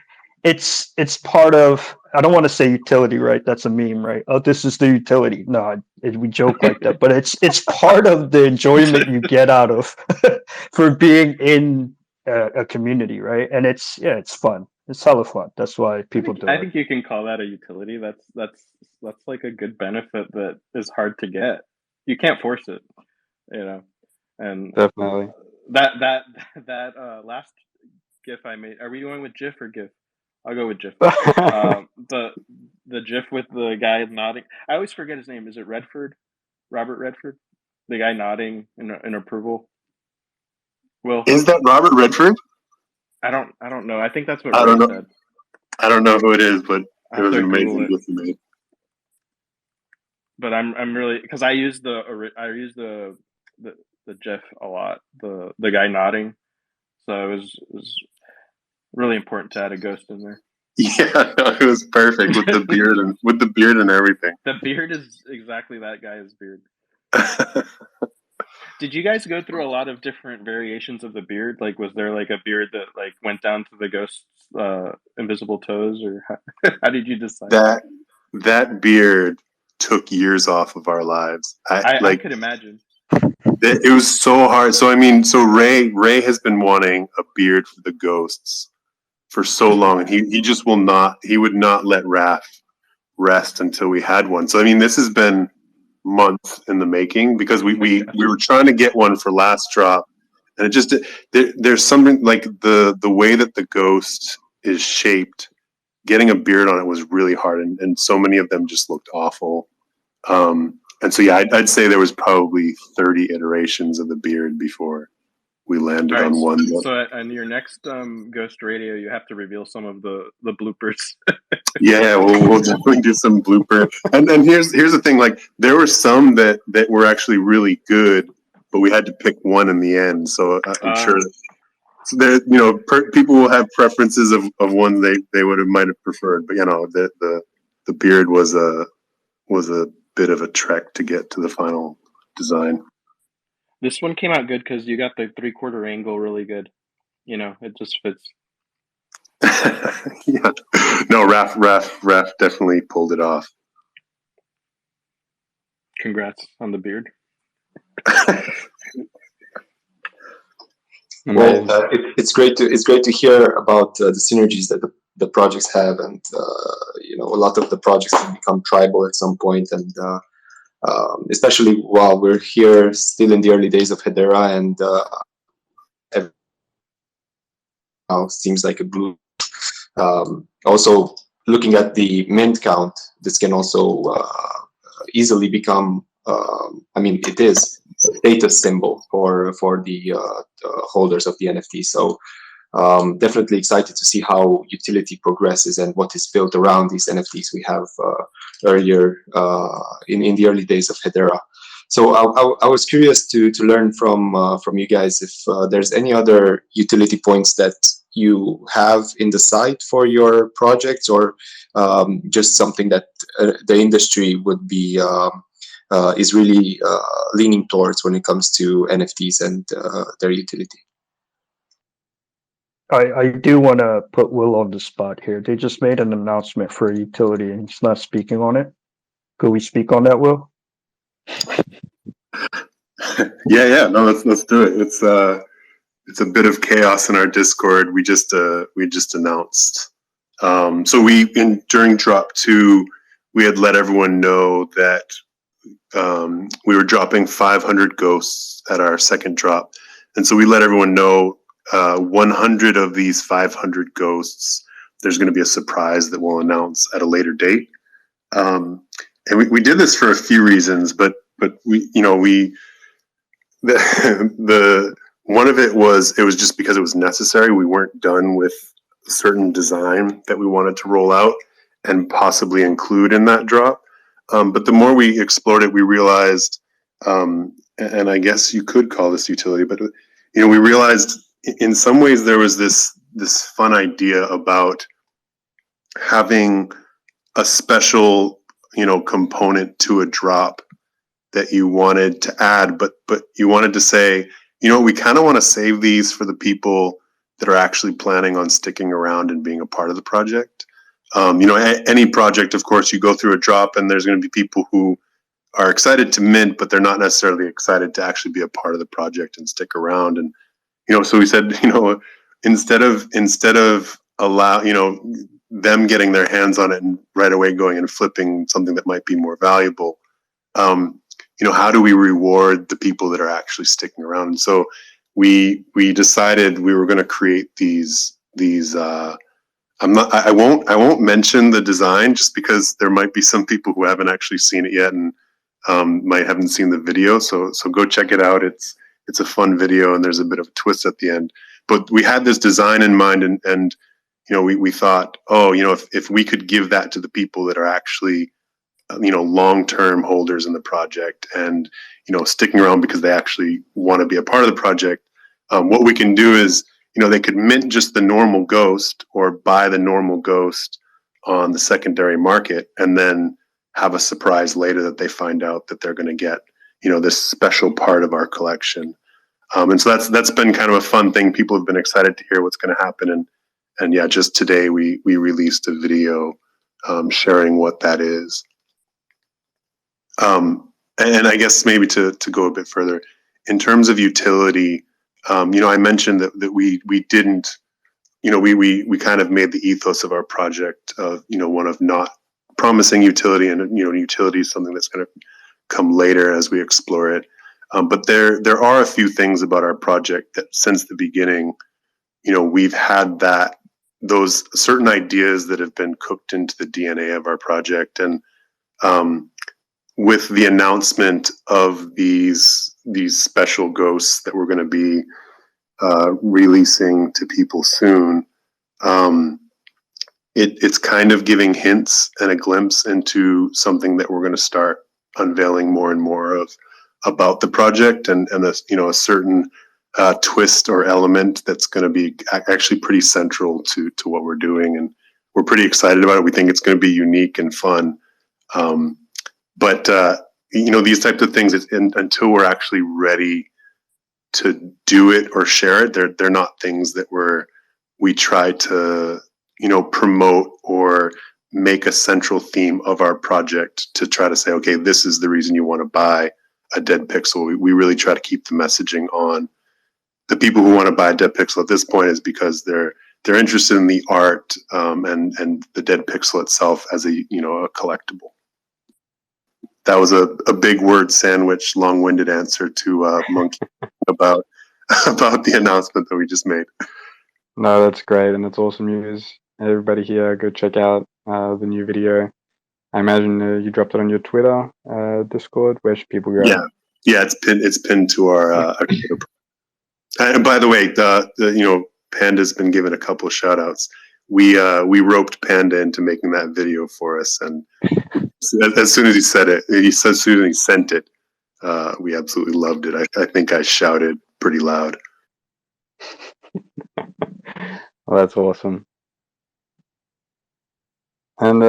it's part of. I don't want to say utility, right? That's a meme, right? Oh, this is the utility. No, we joke like that, but it's part of the enjoyment you get out of for being in a community, right? And it's fun. It's hella fun. That's why people do I it. think you can call that a utility. That's like a good benefit that is hard to get. You can't force it, you know. And Definitely. that last GIF I made. Are we going with GIF or GIF? I'll go with GIF. The GIF with the guy nodding. I always forget his name. Is it Redford? Robert Redford, the guy nodding in approval. Well, Is that Robert Redford? I don't know. I think that's what I Ray don't know. said. I don't know who it is, but I it have was to an Google amazing it. gift you made. But I'm really, because I use the GIF a lot. The guy nodding. So it was really important to add a ghost in there. Yeah, no, it was perfect with the beard and everything. The beard is exactly that guy's beard. Did you guys go through a lot of different variations of the beard? Like, was there like a beard that like went down to the ghost's invisible toes, or how did you decide? That beard took years off of our lives. I could imagine. It was so hard. So I mean, so Ray has been wanting a beard for the ghosts for so long, and he just would not let Raph rest until we had one. So I mean, this has been months in the making because we were trying to get one for last drop, and it just there's something like the way that the ghost is shaped. Getting a beard on it was really hard, and so many of them just looked awful. And so yeah, I'd say there was probably 30 iterations of the beard before landed All right, on one. so on your next Ghost Radio, you have to reveal some of the bloopers. Yeah, we'll definitely do some blooper. And here's the thing: like there were some that were actually really good, but we had to pick one in the end. So I'm sure there, people will have preferences of one they might have preferred. But the beard was a bit of a trek to get to the final design. This one came out good because you got the 3/4 angle really good. It just fits. Yeah, no, Raph definitely pulled it off. Congrats on the beard. Well, it's great to hear about the synergies that the projects have, and a lot of the projects can become tribal at some point, and especially while we're here still in the early days of Hedera, and now seems like a blue. Also, looking at the mint count, this can also easily become. It is a status symbol for the holders of the NFT. So definitely excited to see how utility progresses and what is built around these NFTs we have earlier in the early days of Hedera. So I was curious to learn from you guys if there's any other utility points that you have in the site for your projects, or just something that the industry would be is really leaning towards when it comes to NFTs and their utility. I do want to put Will on the spot here. They just made an announcement for a utility and he's not speaking on it. Could we speak on that, Will? Yeah. No, let's do it. It's a bit of chaos in our Discord. We just announced. So during drop 2, we had let everyone know that we were dropping 500 ghosts at our second drop, and so we let everyone know 100 of these 500 ghosts, there's going to be a surprise that we'll announce at a later date. And we did this for a few reasons, but the one of it was just because it was necessary. We weren't done with a certain design that we wanted to roll out and possibly include in that drop. But the more we explored it, we realized, and I guess you could call this utility, but we realized in some ways there was this fun idea about having a special component to a drop that you wanted to add, but you wanted to say, we kind of want to save these for the people that are actually planning on sticking around and being a part of the project. Any project, of course, you go through a drop and there's going to be people who are excited to mint, but they're not necessarily excited to actually be a part of the project and stick around. And so we said, instead of allow them getting their hands on it and right away going and flipping something that might be more valuable, how do we reward the people that are actually sticking around? And so we decided we were going to create these. I won't mention the design just because there might be some people who haven't actually seen it yet and might haven't seen the video. So go check it out. It's a fun video and there's a bit of a twist at the end. But we had this design in mind, and we thought, if we could give that to the people that are actually long-term holders in the project and sticking around because they actually want to be a part of the project, what we can do is they could mint just the normal ghost or buy the normal ghost on the secondary market and then have a surprise later that they find out that they're going to get this special part of our collection. And so that's been kind of a fun thing. People have been excited to hear what's going to happen, and yeah, just today we released a video sharing what that is. And I guess maybe to go a bit further, in terms of utility, I mentioned that we didn't, we kind of made the ethos of our project of, one of not promising utility, and, utility is something that's going to come later as we explore it. But there are a few things about our project that since the beginning, we've had those certain ideas that have been cooked into the DNA of our project. And with the announcement of these special ghosts that we're going to be releasing to people soon. It's kind of giving hints and a glimpse into something that we're going to start unveiling more and more of about the project, and a certain twist or element that's going to be actually pretty central to what we're doing, and we're pretty excited about it. We think it's going to be unique and fun, but these types of things, until we're actually ready to do it or share it, they're not things that we try to promote or make a central theme of our project to try to say, okay, this is the reason you want to buy a dead pixel. We really try to keep the messaging on the people who want to buy a dead pixel at this point is because they're interested in the art, and the dead pixel itself as a collectible. That was a big word sandwich, long-winded answer to Monkey about the announcement that we just made. No, that's great, and that's awesome news. Everybody here, go check out the new video. I imagine you dropped it on your Twitter, Discord. Where should people go? Yeah, it's pinned to our. And by the way, Panda's been given a couple of shout outs. We roped Panda into making that video for us, and as soon as he said it, as soon as he sent it, we absolutely loved it. I think I shouted pretty loud. Well, that's awesome. And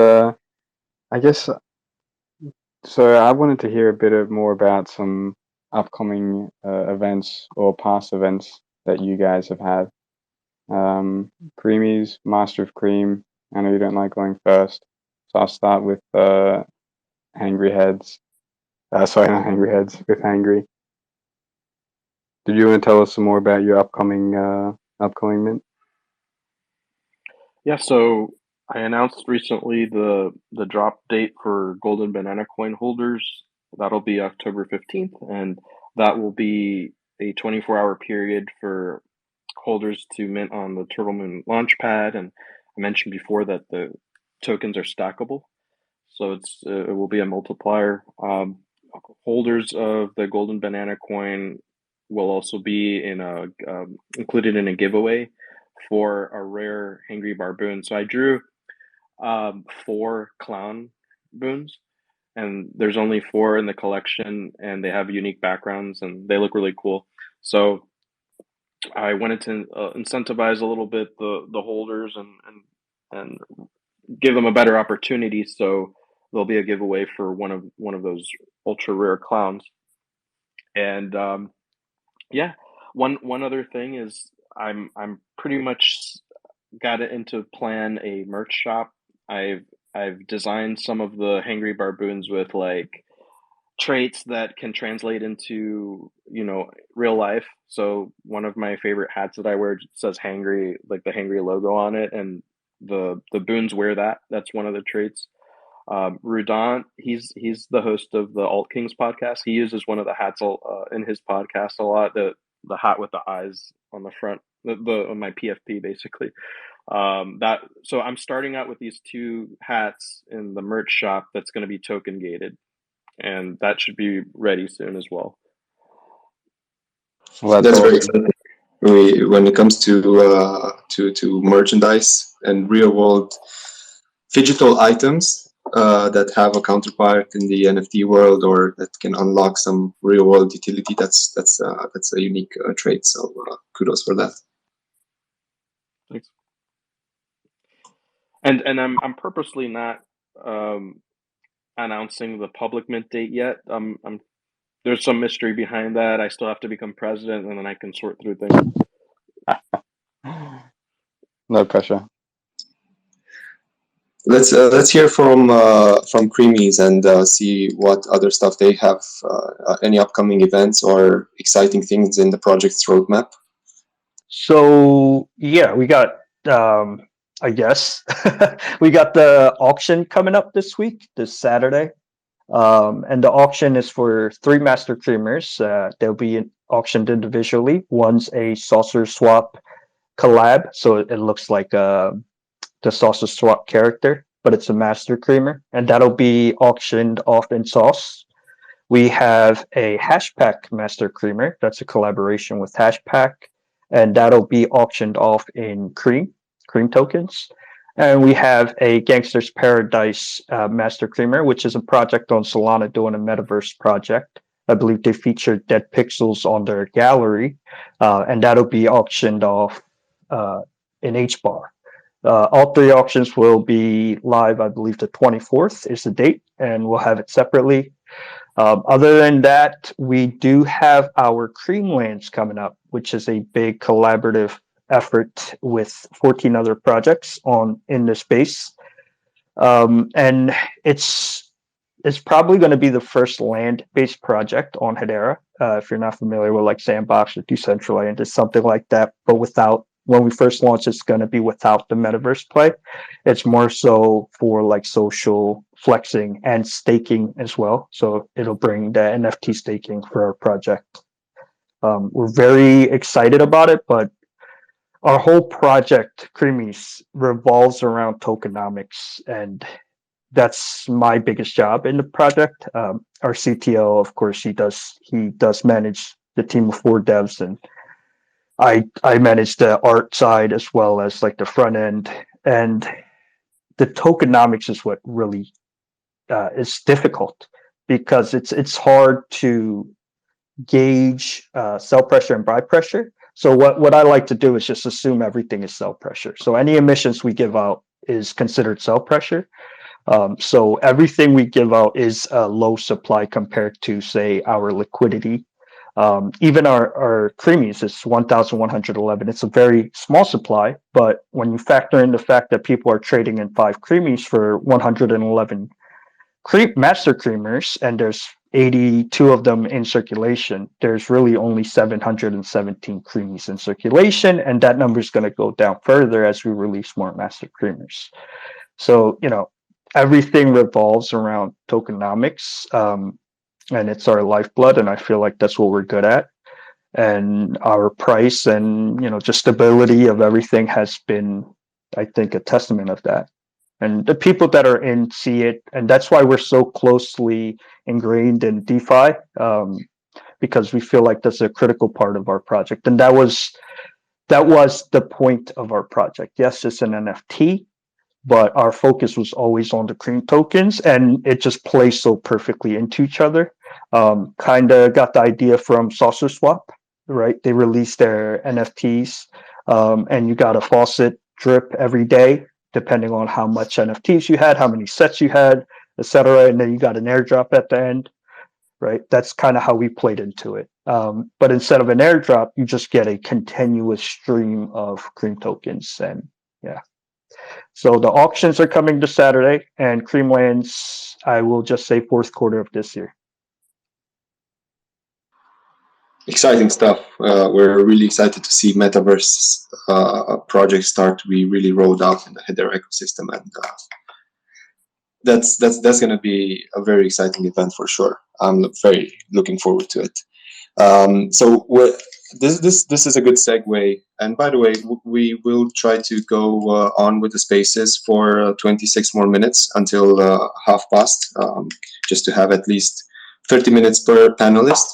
I guess so. I wanted to hear a bit more about some upcoming events or past events that you guys have had. Creamies, Master of Cream. I know you don't like going first, so I'll start with Hangry Heads. Sorry, not Hangry Heads, with Hangry. Did you want to tell us some more about your upcoming mint? Yeah, so I announced recently the drop date for Golden Banana Coin holders. That'll be October 15th, and that will be a 24-hour period for holders to mint on the Turtle Moon Launchpad. And I mentioned before that the tokens are stackable, so it will be a multiplier. Holders of the Golden Banana Coin will also be included in a giveaway for a rare Hangry Barboon. So I drew 4 clown boons, and there's only 4 in the collection, and they have unique backgrounds and they look really cool. So I wanted to incentivize a little bit the holders and give them a better opportunity. So there'll be a giveaway for one of those ultra rare clowns. And yeah, one other thing is I'm pretty much got it into plan a merch shop. I've designed some of the Hangry Barboons with like traits that can translate into real life. So one of my favorite hats that I wear says Hangry, like the Hangry logo on it, and the boons wear that. That's one of the traits. Rudant, he's the host of the Alt Kings podcast. He uses one of the hats in his podcast a lot. The hat with the eyes on the front, on my PFP basically. So I'm starting out with these 2 hats in the merch shop that's going to be token gated, and that should be ready soon as well. Well, that's very exciting. When it comes to merchandise and real world digital items that have a counterpart in the NFT world, or that can unlock some real world utility, that's a unique trait. So kudos for that. Thanks. And I'm purposely not announcing the public mint date yet. There's some mystery behind that. I still have to become president, and then I can sort through things. No pressure. Let's hear from Creamies and see what other stuff they have. Any upcoming events or exciting things in the project's roadmap? So yeah, we got I guess we got the auction coming up this Saturday. And the auction is for 3 master creamers. They'll be auctioned individually. One's a Saucer Swap collab, so it looks like the Saucer Swap character, but it's a master creamer, and that'll be auctioned off in Sauce. We have a Hashpack master creamer. That's a collaboration with Hashpack. and that'll be auctioned off in cream tokens. And we have a Gangster's Paradise Master Creamer, which is a project on Solana doing a metaverse project. I believe they featured dead pixels on their gallery, and that'll be auctioned off in HBAR. All three auctions will be live, I believe the 24th is the date, and we'll have it separately. Other than that, we do have our Creamlands coming up, which is a big collaborative effort with 14 other projects in the space. And it's probably going to be the first land-based project on Hedera. If you're not familiar with like Sandbox or Decentralized, it's something like that, but without, when we first launch, it's going to be without the metaverse play. It's more so for like social flexing and staking as well. So it'll bring the NFT staking for our project. We're very excited about it, but our whole project, Creamies, revolves around tokenomics, and that's my biggest job in the project. Our CTO, of course, he does manage the team of 4 devs, and I manage the art side as well as like the front end. And the tokenomics is what really is difficult, because it's hard to gauge sell pressure and buy pressure. So what I like to do is just assume everything is sell pressure. So any emissions we give out is considered sell pressure. So everything we give out is a low supply compared to, say, our liquidity. Even our Creamies is 1,111. It's a very small supply, but when you factor in the fact that people are trading in 5 Creamies for 111 master creamers, and there's 82 of them in circulation, there's really only 717 Creamies in circulation, and that number is going to go down further as we release more master creamers. So, everything revolves around tokenomics, and it's our lifeblood, and I feel like that's what we're good at. And our price and, just stability of everything has been, I think, a testament of that. And the people that are in see it, and that's why we're so closely ingrained in DeFi, because we feel like that's a critical part of our project. And that was the point of our project. Yes, it's an NFT, but our focus was always on the cream tokens, and it just plays so perfectly into each other. Kind of got the idea from Saucer Swap, right? They released their NFTs, and you got a faucet drip every day, depending on how much NFTs you had, how many sets you had, etc. And then you got an airdrop at the end, right? That's kind of how we played into it. But instead of an airdrop, you just get a continuous stream of cream tokens, and yeah. So the auctions are coming this Saturday, and Creamlands, I will just say 4th quarter of this year. Exciting stuff. We're really excited to see metaverse projects start to be really rolled out in the Hedera ecosystem, and that's going to be a very exciting event for sure. I'm very looking forward to it. So this is a good segue. And by the way, we will try to go on with the spaces for 26 more minutes until past, just to have at least 30 minutes per panelist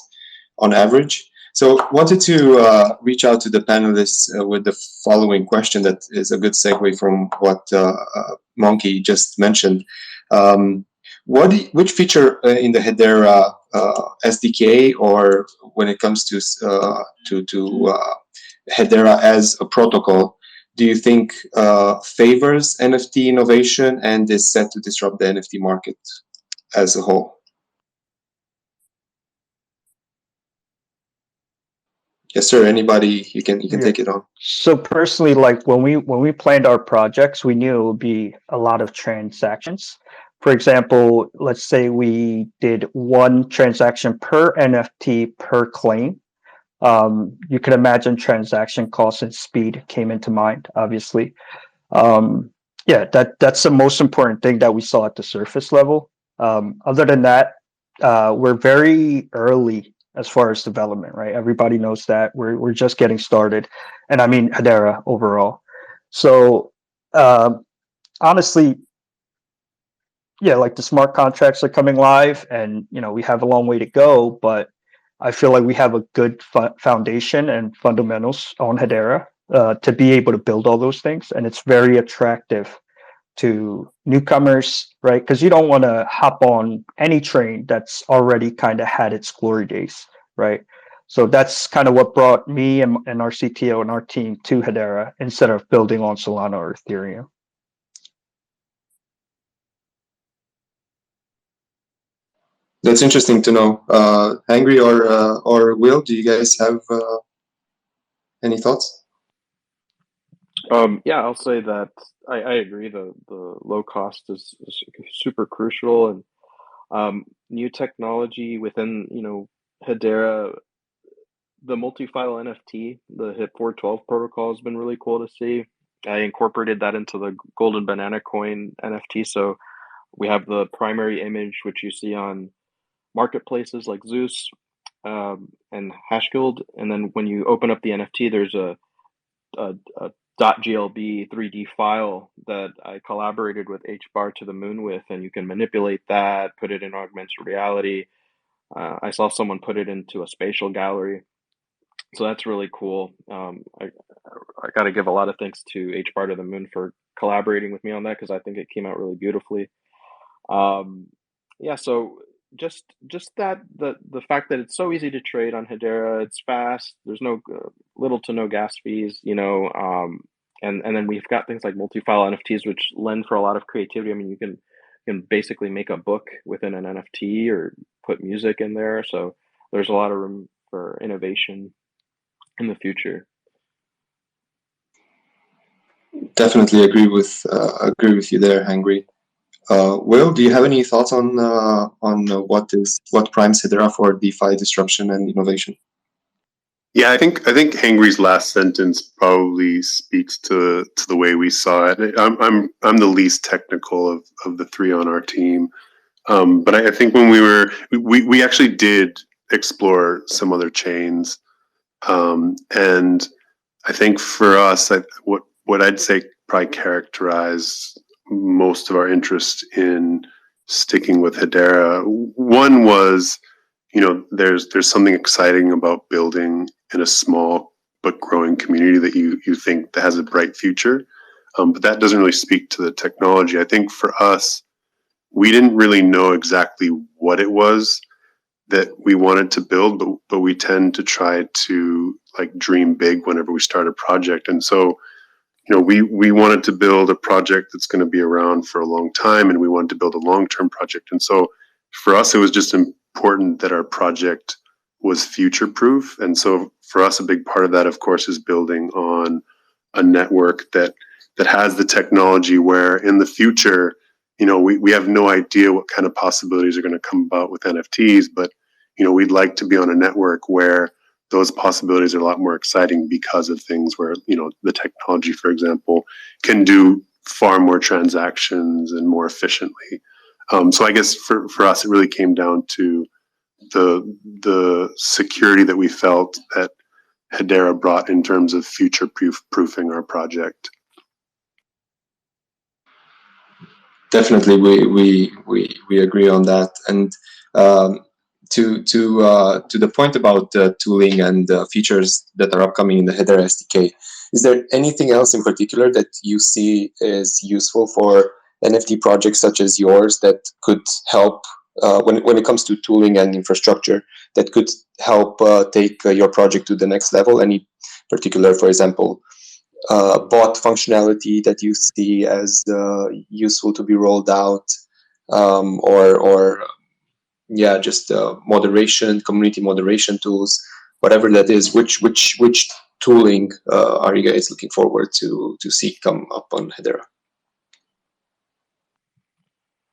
on average. So wanted to reach out to the panelists with the following question that is a good segue from what Monkey just mentioned. Which feature in the Hedera SDK, or when it comes to Hedera as a protocol, do you think favors NFT innovation and is set to disrupt the NFT market as a whole? Yes, sir. Anybody, you can take it on. So personally, like when we planned our projects, we knew it would be a lot of transactions. For example, let's say we did 1 transaction per NFT per claim. You can imagine transaction costs and speed came into mind, obviously. That's the most important thing that we saw at the surface level. Other than that, we're very early as far as development, right? Everybody knows that we're just getting started, and I mean Hedera overall. So honestly, yeah, like the smart contracts are coming live, and we have a long way to go, but I feel like we have a good foundation and fundamentals on Hedera to be able to build all those things, and it's very attractive to newcomers, right? Because you don't want to hop on any train that's already kind of had its glory days, right? So that's kind of what brought me and our CTO and our team to Hedera instead of building on Solana or Ethereum. That's interesting to know. Angry or Will, do you guys have any thoughts? Yeah, I'll say that I agree. The low cost is super crucial, and new technology within Hedera, the multi-file NFT, the HIP 412 protocol has been really cool to see. I incorporated that into the Golden Banana Coin NFT, so we have the primary image which you see on marketplaces like Zeus and Hashguild, and then when you open up the NFT, there's a .glb 3D file that I collaborated with HBAR to the moon with, and you can manipulate that, put it in augmented reality. I saw someone put it into a spatial gallery, so that's really cool. I got to give a lot of thanks to HBAR to the moon for collaborating with me on that because I think it came out really beautifully. Yeah, so just that the fact that it's so easy to trade on Hedera, it's fast. There's no little to no gas fees, and then we've got things like multi-file NFTs, which lend for a lot of creativity. I mean, you can basically make a book within an NFT or put music in there. So there's a lot of room for innovation in the future. Definitely agree with you there, Hangry. Will, do you have any thoughts on what primes Hedera for DeFi disruption and innovation? Yeah, I think Hangry's last sentence probably speaks to the way we saw it. I'm the least technical of the three on our team, but I think when we actually did explore some other chains, and I think for us, what I'd say probably characterized most of our interest in sticking with Hedera. One was, there's something exciting about building in a small but growing community that you think that has a bright future. But that doesn't really speak to the technology. I think for us, we didn't really know exactly what it was that we wanted to build, but we tend to try to dream big whenever we start a project. And so, we wanted to build a project that's going to be around for a long time, and we wanted to build a long-term project. And so for us, it was just important that our project was future-proof. And so for us, a big part of that, of course, is building on a network that has the technology where in the future, we have no idea what kind of possibilities are going to come about with NFTs, but, we'd like to be on a network where those possibilities are a lot more exciting because of things where, the technology, for example, can do far more transactions and more efficiently. So I guess for us, it really came down to the security that we felt that Hedera brought in terms of future-proofing our project. Definitely, we agree on that. And to the point about tooling and features that are upcoming in the Hedera SDK, is there anything else in particular that you see is useful for NFT projects such as yours that could help when it comes to tooling and infrastructure that could help take your project to the next level? Any particular, for example, bot functionality that you see as useful to be rolled out, or just moderation, community moderation tools, whatever that is. Which tooling are you guys looking forward to see come up on Hedera?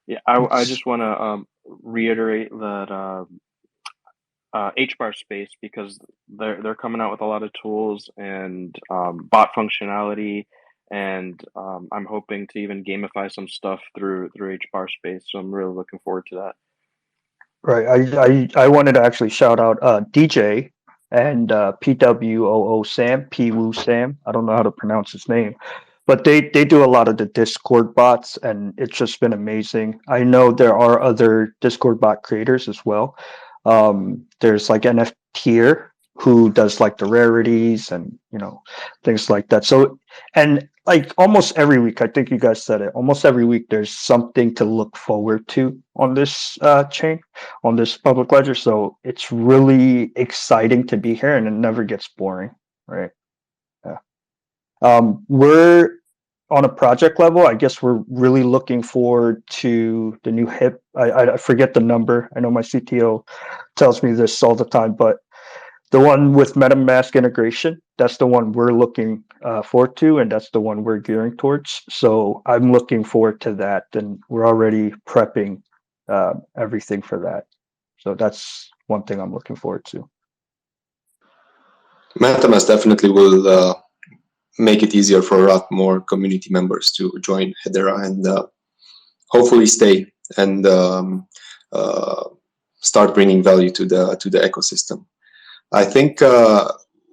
Yeah, I just want to reiterate that HBAR space, because they're coming out with a lot of tools and bot functionality, and I'm hoping to even gamify some stuff through HBAR space. So I'm really looking forward to that. Right. I wanted to actually shout out DJ and PWOO Sam, Pwoo Sam. I don't know how to pronounce his name, but they do a lot of the Discord bots, and it's just been amazing. I know there are other Discord bot creators as well, There's like NFTer who does like the rarities and things like that. So, and like almost every week, I think you guys said it, almost every week there's something to look forward to on this chain, on this public ledger. So it's really exciting to be here, and it never gets boring, right? Yeah. We're on a project level, I guess we're really looking forward to the new HIP. I forget the number. I know my CTO tells me this all the time, but the one with MetaMask integration, that's the one we're looking forward to, and that's the one we're gearing towards. So I'm looking forward to that, and we're already prepping everything for that. So that's one thing I'm looking forward to. MetaMask definitely will make it easier for a lot more community members to join Hedera and hopefully stay and start bringing value to the ecosystem. I think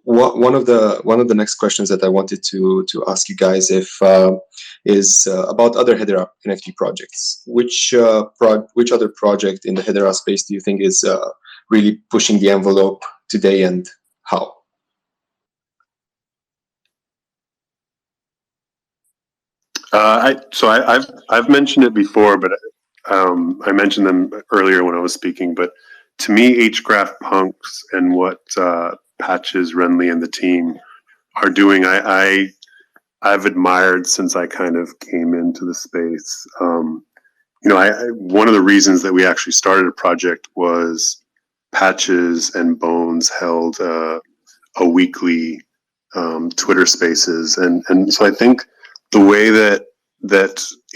one of the next questions that I wanted to ask you guys is about other Hedera NFT projects. Which other project in the Hedera space do you think is really pushing the envelope today, and how? I've mentioned it before, but I mentioned them earlier when I was speaking. But to me, Hgraph Punks and what Patches, Renly, and the team are doing, I've admired since I kind of came into the space. One of the reasons that we actually started a project was Patches and Bones held a weekly Twitter Spaces, and so I think the way that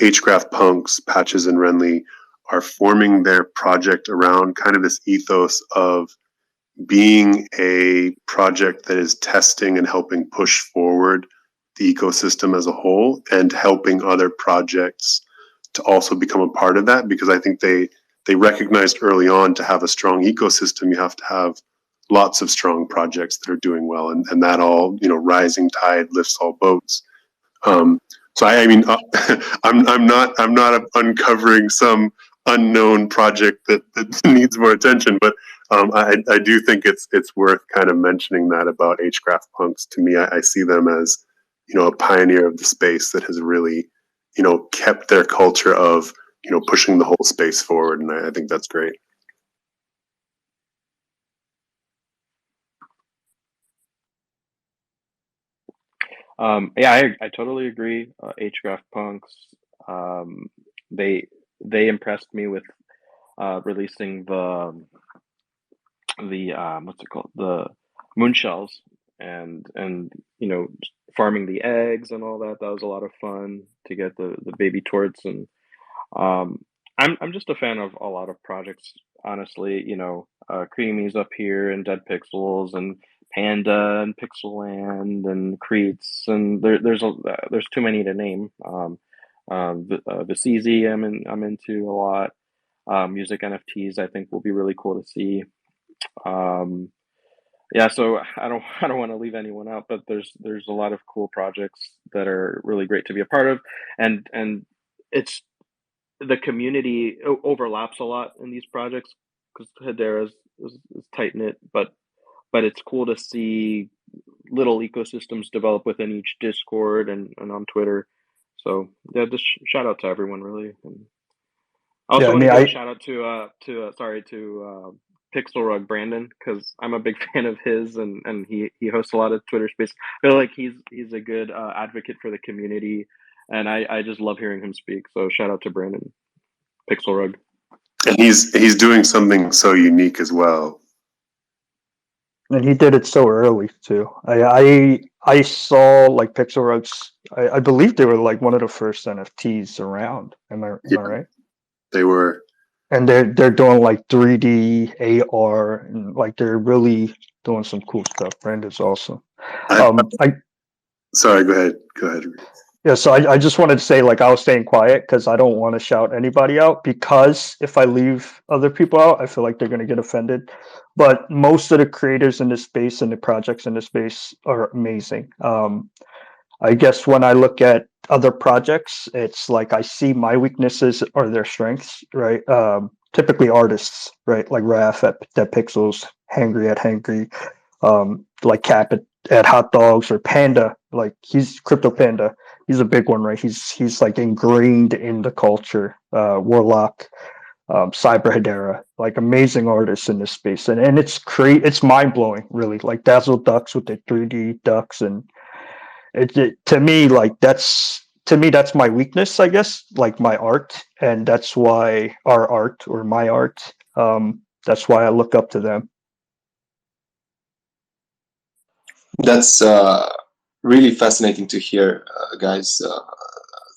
Hgraph Punks, Patches, and Renly are forming their project around kind of this ethos of being a project that is testing and helping push forward the ecosystem as a whole, and helping other projects to also become a part of that, because I think they recognized early on, to have a strong ecosystem, you have to have lots of strong projects that are doing well, and that all, rising tide lifts all boats. So I mean, I'm not uncovering some unknown project that needs more attention, but I do think it's worth kind of mentioning that about Hgraph Punks. To me, I see them as a pioneer of the space that has really kept their culture of pushing the whole space forward, and I think that's great. Yeah, I totally agree. Hgraph Punks, they impressed me with releasing the what's it called, the moon shells, and farming the eggs and all that. That was a lot of fun to get the baby torts, and I'm just a fan of a lot of projects, honestly. Creamies up here, and Dead Pixels, and Panda, and Pixelland, and Creets, and there's too many to name. The CZ I'm into a lot. Music NFTs I think will be really cool to see. Yeah, so I don't want to leave anyone out, but there's a lot of cool projects that are really great to be a part of, and it's the community overlaps a lot in these projects, because Hedera is tight knit, but it's cool to see little ecosystems develop within each Discord and on Twitter. So yeah, just shout out to everyone, really. And I also want to give a shout out to Pixel Rug Brandon, because I'm a big fan of his, and he hosts a lot of Twitter space. I feel like he's a good advocate for the community, and I just love hearing him speak. So shout out to Brandon, Pixel Rug. And he's doing something so unique as well. And he did it so early too. I saw like Pixel Rugs. I believe they were like one of the first NFTs around. Am I right? They were. And they're doing like 3D AR, and like they're really doing some cool stuff. Brandon's awesome. Sorry, go ahead. Yeah, so I just wanted to say, like, I was staying quiet because I don't want to shout anybody out, because if I leave other people out, I feel like they're going to get offended. But most of the creators in this space and the projects in this space are amazing. I guess when I look at other projects, it's like I see my weaknesses or their strengths, right? typically artists, right? Like Raph at Pixels, Hangry at Hangry, like Cap at Hot Dogs, or Panda, like he's Crypto Panda. He's a big one, right? He's like ingrained in the culture. Warlock, Cyber Hedera, like amazing artists in this space, and it's mind blowing, really. Like Dazzle Ducks with the 3D ducks, and to me, like that's my weakness, I guess, like my art, and that's why our art or my art. That's why I look up to them. That's really fascinating to hear, guys.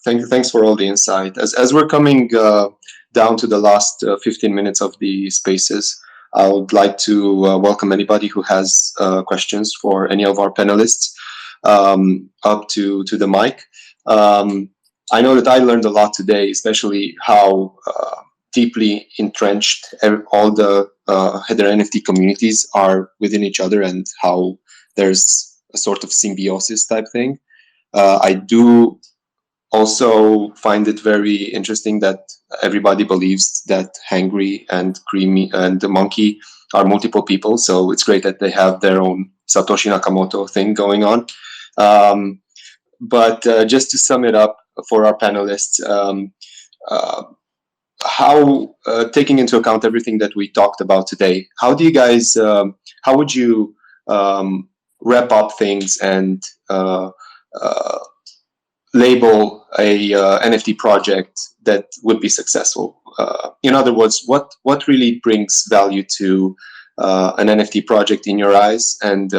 Thanks for all the insight. As we're coming down to the last 15 minutes of the spaces, I would like to welcome anybody who has questions for any of our panelists up to the mic. I know that I learned a lot today, especially how deeply entrenched all the Hedera NFT communities are within each other, and how there's a sort of symbiosis type thing. I do also find it very interesting that everybody believes that Hangry and Creamy and the Monkey are multiple people. So it's great that they have their own Satoshi Nakamoto thing going on. But just to sum it up for our panelists, how, taking into account everything that we talked about today, how do you guys, how would you wrap up things and label a NFT project that would be successful? In other words, what really brings value to an NFT project in your eyes, and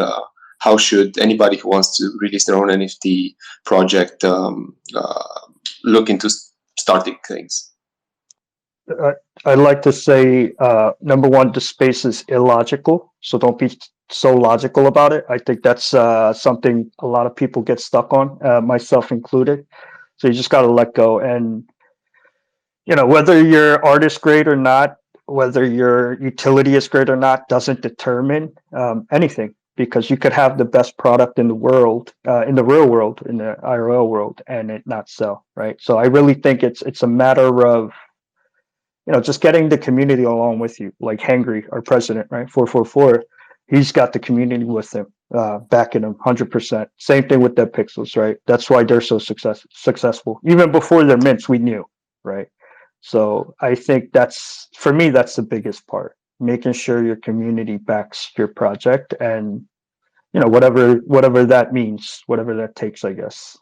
how should anybody who wants to release their own NFT project look into starting things? I'd like to say, number one, the space is illogical, so don't be so logical about it. I think that's something a lot of people get stuck on, myself included. So you just got to let go, and whether your art is great or not, whether your utility is great or not, doesn't determine anything, because you could have the best product in the world, in the real world, in the IRL world, and it not sell, right? So I really think it's a matter of just getting the community along with you, like Hangry, our president, right? 444, he's got the community with him, backing him 100%. Same thing with Dead Pixels, right? That's why they're so successful. Even before their mints, we knew, right? So I think for me, that's the biggest part, making sure your community backs your project, and whatever that means, whatever that takes, I guess.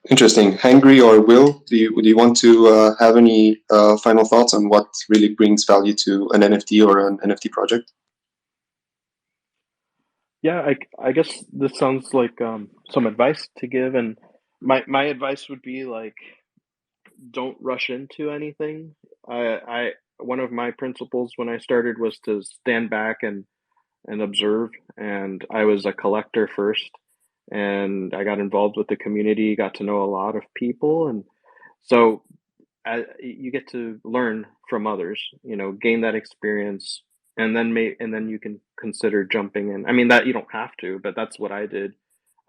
Interesting. Hangry or Will, do you want to have any final thoughts on what really brings value to an NFT or an NFT project? Yeah, I guess this sounds like some advice to give, and my advice would be like, don't rush into anything. I one of my principles when I started was to stand back and observe, and I was a collector first, and I got involved with the community, got to know a lot of people, and so you get to learn from others, gain that experience, and then you can consider jumping in. I mean, that you don't have to, but that's what I did.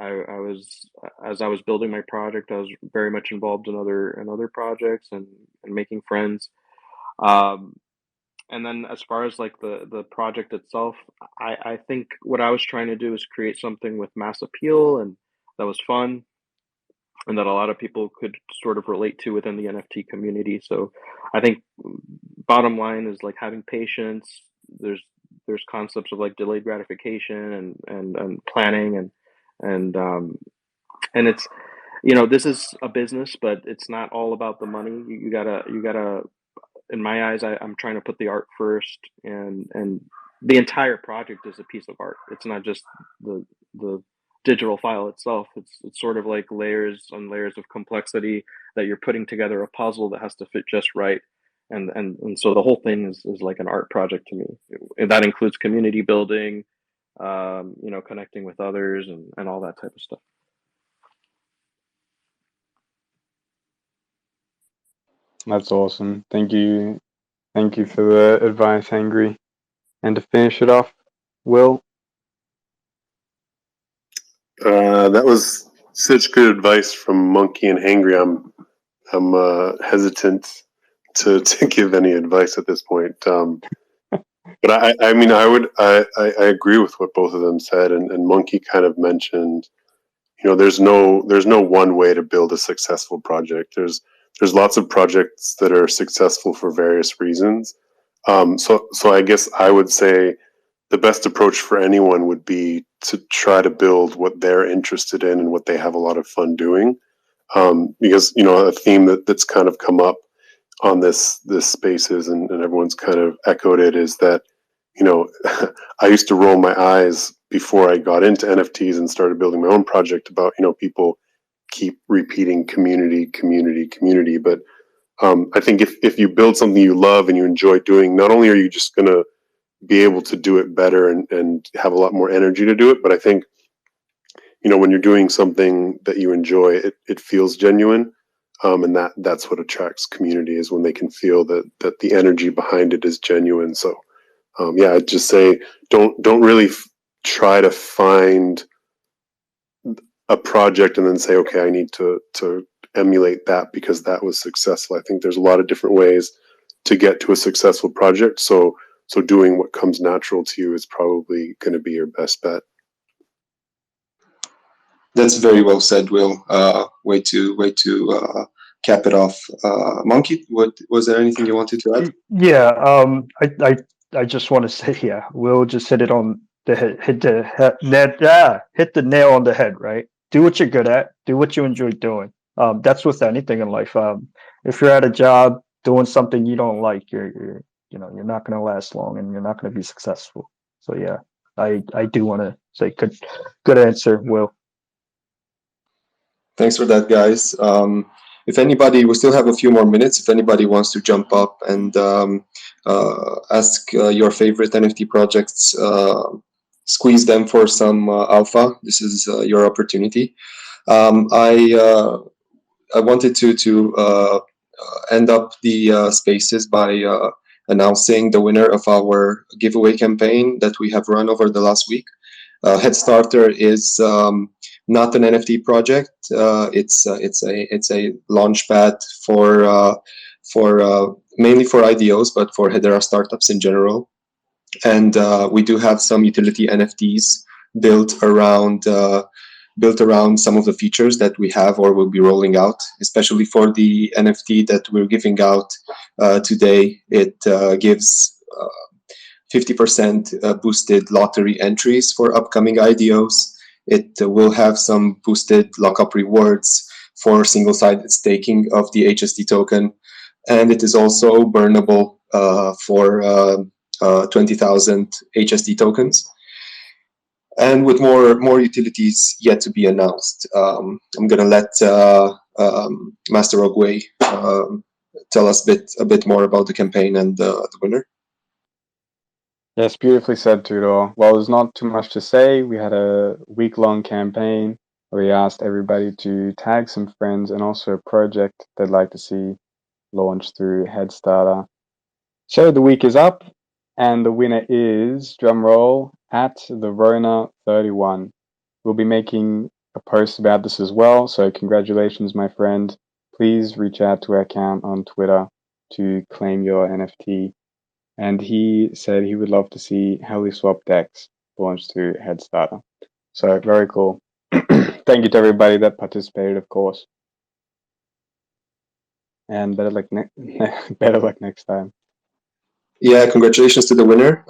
I was, as I was building my project, I was very much involved in other projects, and making friends. Um, and then as far as like the project itself, I think what I was trying to do is create something with mass appeal and that was fun, and that a lot of people could sort of relate to within the NFT community. So I think bottom line is like having patience. There's concepts of like delayed gratification and planning, and it's, this is a business, but it's not all about the money. You gotta, in my eyes, I'm trying to put the art first, and the entire project is a piece of art. It's not just the digital file itself. It's sort of like layers on layers of complexity that you're putting together a puzzle that has to fit just right. And so the whole thing is like an art project to me. And that includes community building, connecting with others, and all that type of stuff. That's awesome. Thank you. Thank you for the advice, Hangry. And to finish it off, Will? That was such good advice from Monkey and Hangry. hesitant to give any advice at this point. But I agree with what both of them said, and Monkey kind of mentioned, there's no one way to build a successful project. There's lots of projects that are successful for various reasons. So I guess I would say the best approach for anyone would be to try to build what they're interested in and what they have a lot of fun doing. Because a theme that's kind of come up on this spaces, and everyone's kind of echoed it, is that I used to roll my eyes before I got into NFTs and started building my own project about people keep repeating community, but I think if you build something you love and you enjoy doing, not only are you just going to be able to do it better and have a lot more energy to do it, but I think when you're doing something that you enjoy, it feels genuine. And that's what attracts community, is when they can feel that the energy behind it is genuine. So I'd just say don't really try to find a project and then say, okay, I need to emulate that because that was successful. I think there's a lot of different ways to get to a successful project. So doing what comes natural to you is probably going to be your best bet. That's very well said, Will. Way to cap it off. Monkey, was there anything you wanted to add? Yeah, I just want to say, yeah, Will just hit it on the head, hit the nail on the head, right? Do what you're good at, do what you enjoy doing. That's with anything in life. If you're at a job doing something you don't like, you're not going to last long, and you're not going to be successful. So yeah, I do want to say good answer, Will. Thanks for that, guys. If anybody, we still have a few more minutes. If anybody wants to jump up and ask your favorite NFT projects, squeeze them for some alpha, this is your opportunity. I wanted to end up the spaces by announcing the winner of our giveaway campaign that we have run over the last week. Headstarter is not an NFT project. It's a launchpad for mainly for IDOs, but for Hedera startups in general. And we do have some utility NFTs built around some of the features that we have or will be rolling out. Especially for the NFT that we're giving out today, it gives 50% boosted lottery entries for upcoming IDOs. It will have some boosted lockup rewards for single-sided staking of the HST token, and it is also burnable for 20,000 HST tokens. And with more utilities yet to be announced. I'm going to let Master Ogway tell us a bit more about the campaign and the winner. Yes, beautifully said, Tudor. Well, there's not too much to say. We had a week-long campaign where we asked everybody to tag some friends and also a project they'd like to see launched through Headstarter. So the week is up, and the winner is, drumroll, at the Rona31. We'll be making a post about this as well, so congratulations, my friend. Please reach out to our account on Twitter to claim your NFT. And he said he would love to see HeliSwap DEX launched through Headstarter. So very cool. Thank you to everybody that participated, of course. And better luck next time. Yeah, congratulations to the winner.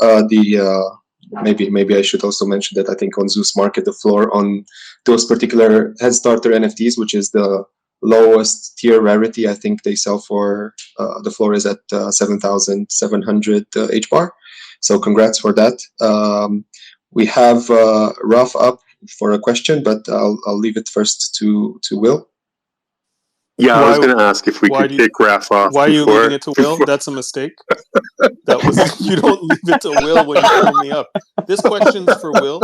Maybe I should also mention that I think on Zeus Market, the floor on those particular Headstarter NFTs, which is the lowest tier rarity, I think they sell for, the floor is at 7,700 HBAR. So congrats for that. We have Raf up for a question, but I'll leave it first to Will. Yeah, I was going to ask if we could kick Raf off. Why are you leaving it to Will? That's a mistake. You don't leave it to Will when you pull me up. This question's for Will.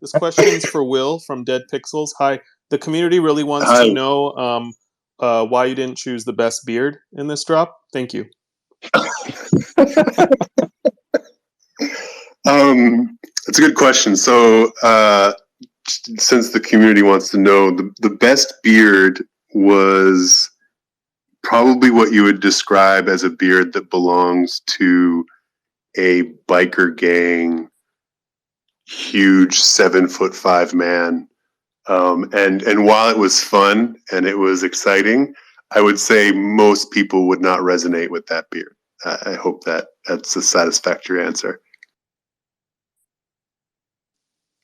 This question's for Will from Dead Pixels. Hi. The community really wants to know why you didn't choose the best beard in this drop. Thank you. That's a good question. So since the community wants to know, the best beard was probably what you would describe as a beard that belongs to a biker gang, huge 7'5" man. And while it was fun and it was exciting, I would say most people would not resonate with that beard. I hope that's a satisfactory answer.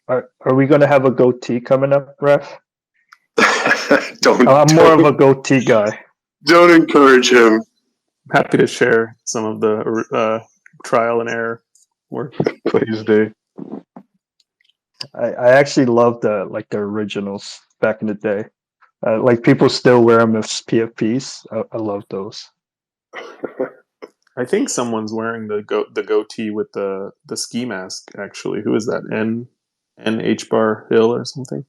Are we going to have a goatee coming up, Ref? I'm more of a don't goatee guy. don't encourage him. Happy to share some of the trial and error work. Please do. I actually love the originals back in the day. Like people still wear them as PFPs. I love those. I think someone's wearing the goatee with the ski mask. Actually, who is that? H Bar Hill or something.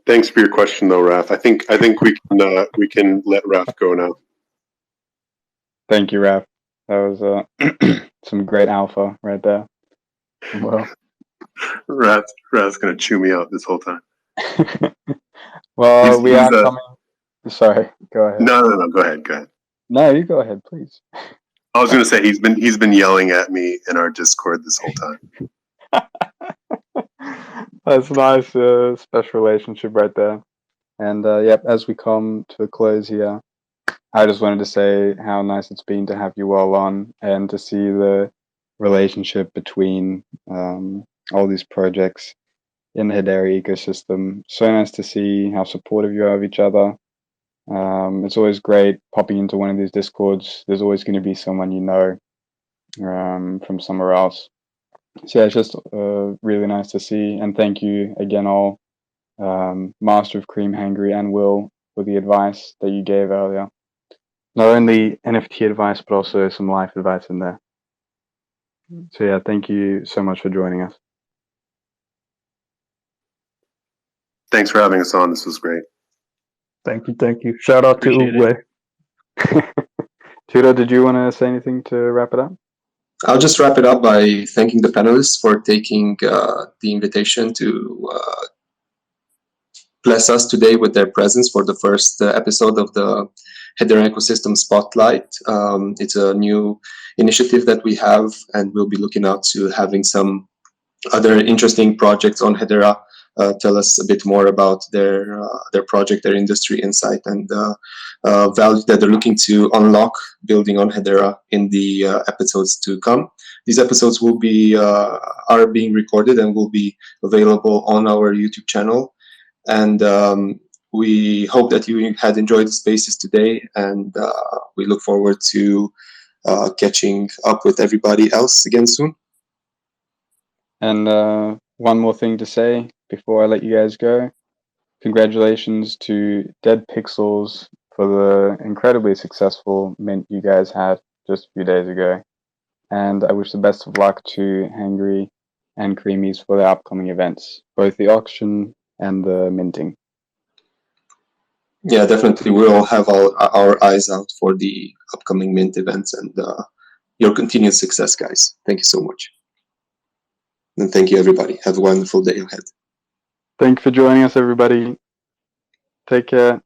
Thanks for your question, though, Raf. I think we can let Raf go now. Thank you, Raf. That was some great alpha right there. Well, Raf's gonna chew me out this whole time. well, we are coming. Sorry, go ahead. No. Go ahead. No, you go ahead, please. I was gonna say he's been yelling at me in our Discord this whole time. That's nice, special relationship right there. And yep, as we come to a close here, I just wanted to say how nice it's been to have you all on and to see the relationship between all these projects in the Hedera ecosystem. So nice to see how supportive you are of each other. It's always great popping into one of these Discords. There's always going to be someone you know from somewhere else. So yeah, it's just really nice to see. And thank you again all, Master of Cream, Hangry, and Will, for the advice that you gave earlier. Not only NFT advice, but also some life advice in there. So yeah, thank you so much for joining us. Thanks for having us on. This was great. Thank you. Shout out to Appreciate Uwe. Tudor, did you want to say anything to wrap it up? I'll just wrap it up by thanking the panelists for taking the invitation to bless us today with their presence for the first episode of the Hedera Ecosystem Spotlight. It's a new initiative that we have, and we'll be looking out to having some other interesting projects on Hedera tell us a bit more about their project, their industry insight, and value that they're looking to unlock building on Hedera in the episodes to come. These episodes will be are being recorded and will be available on our YouTube channel. And we hope that you had enjoyed the spaces today, and we look forward to catching up with everybody else again soon. And one more thing to say before I let you guys go. Congratulations to Dead Pixels for the incredibly successful mint you guys had just a few days ago. And I wish the best of luck to Hangry and Creamies for their upcoming events, both the auction and the minting. Yeah, definitely. We'll all have our eyes out for the upcoming mint events and your continued success, guys. Thank you so much. And thank you, everybody. Have a wonderful day ahead. Thank you for joining us, everybody. Take care.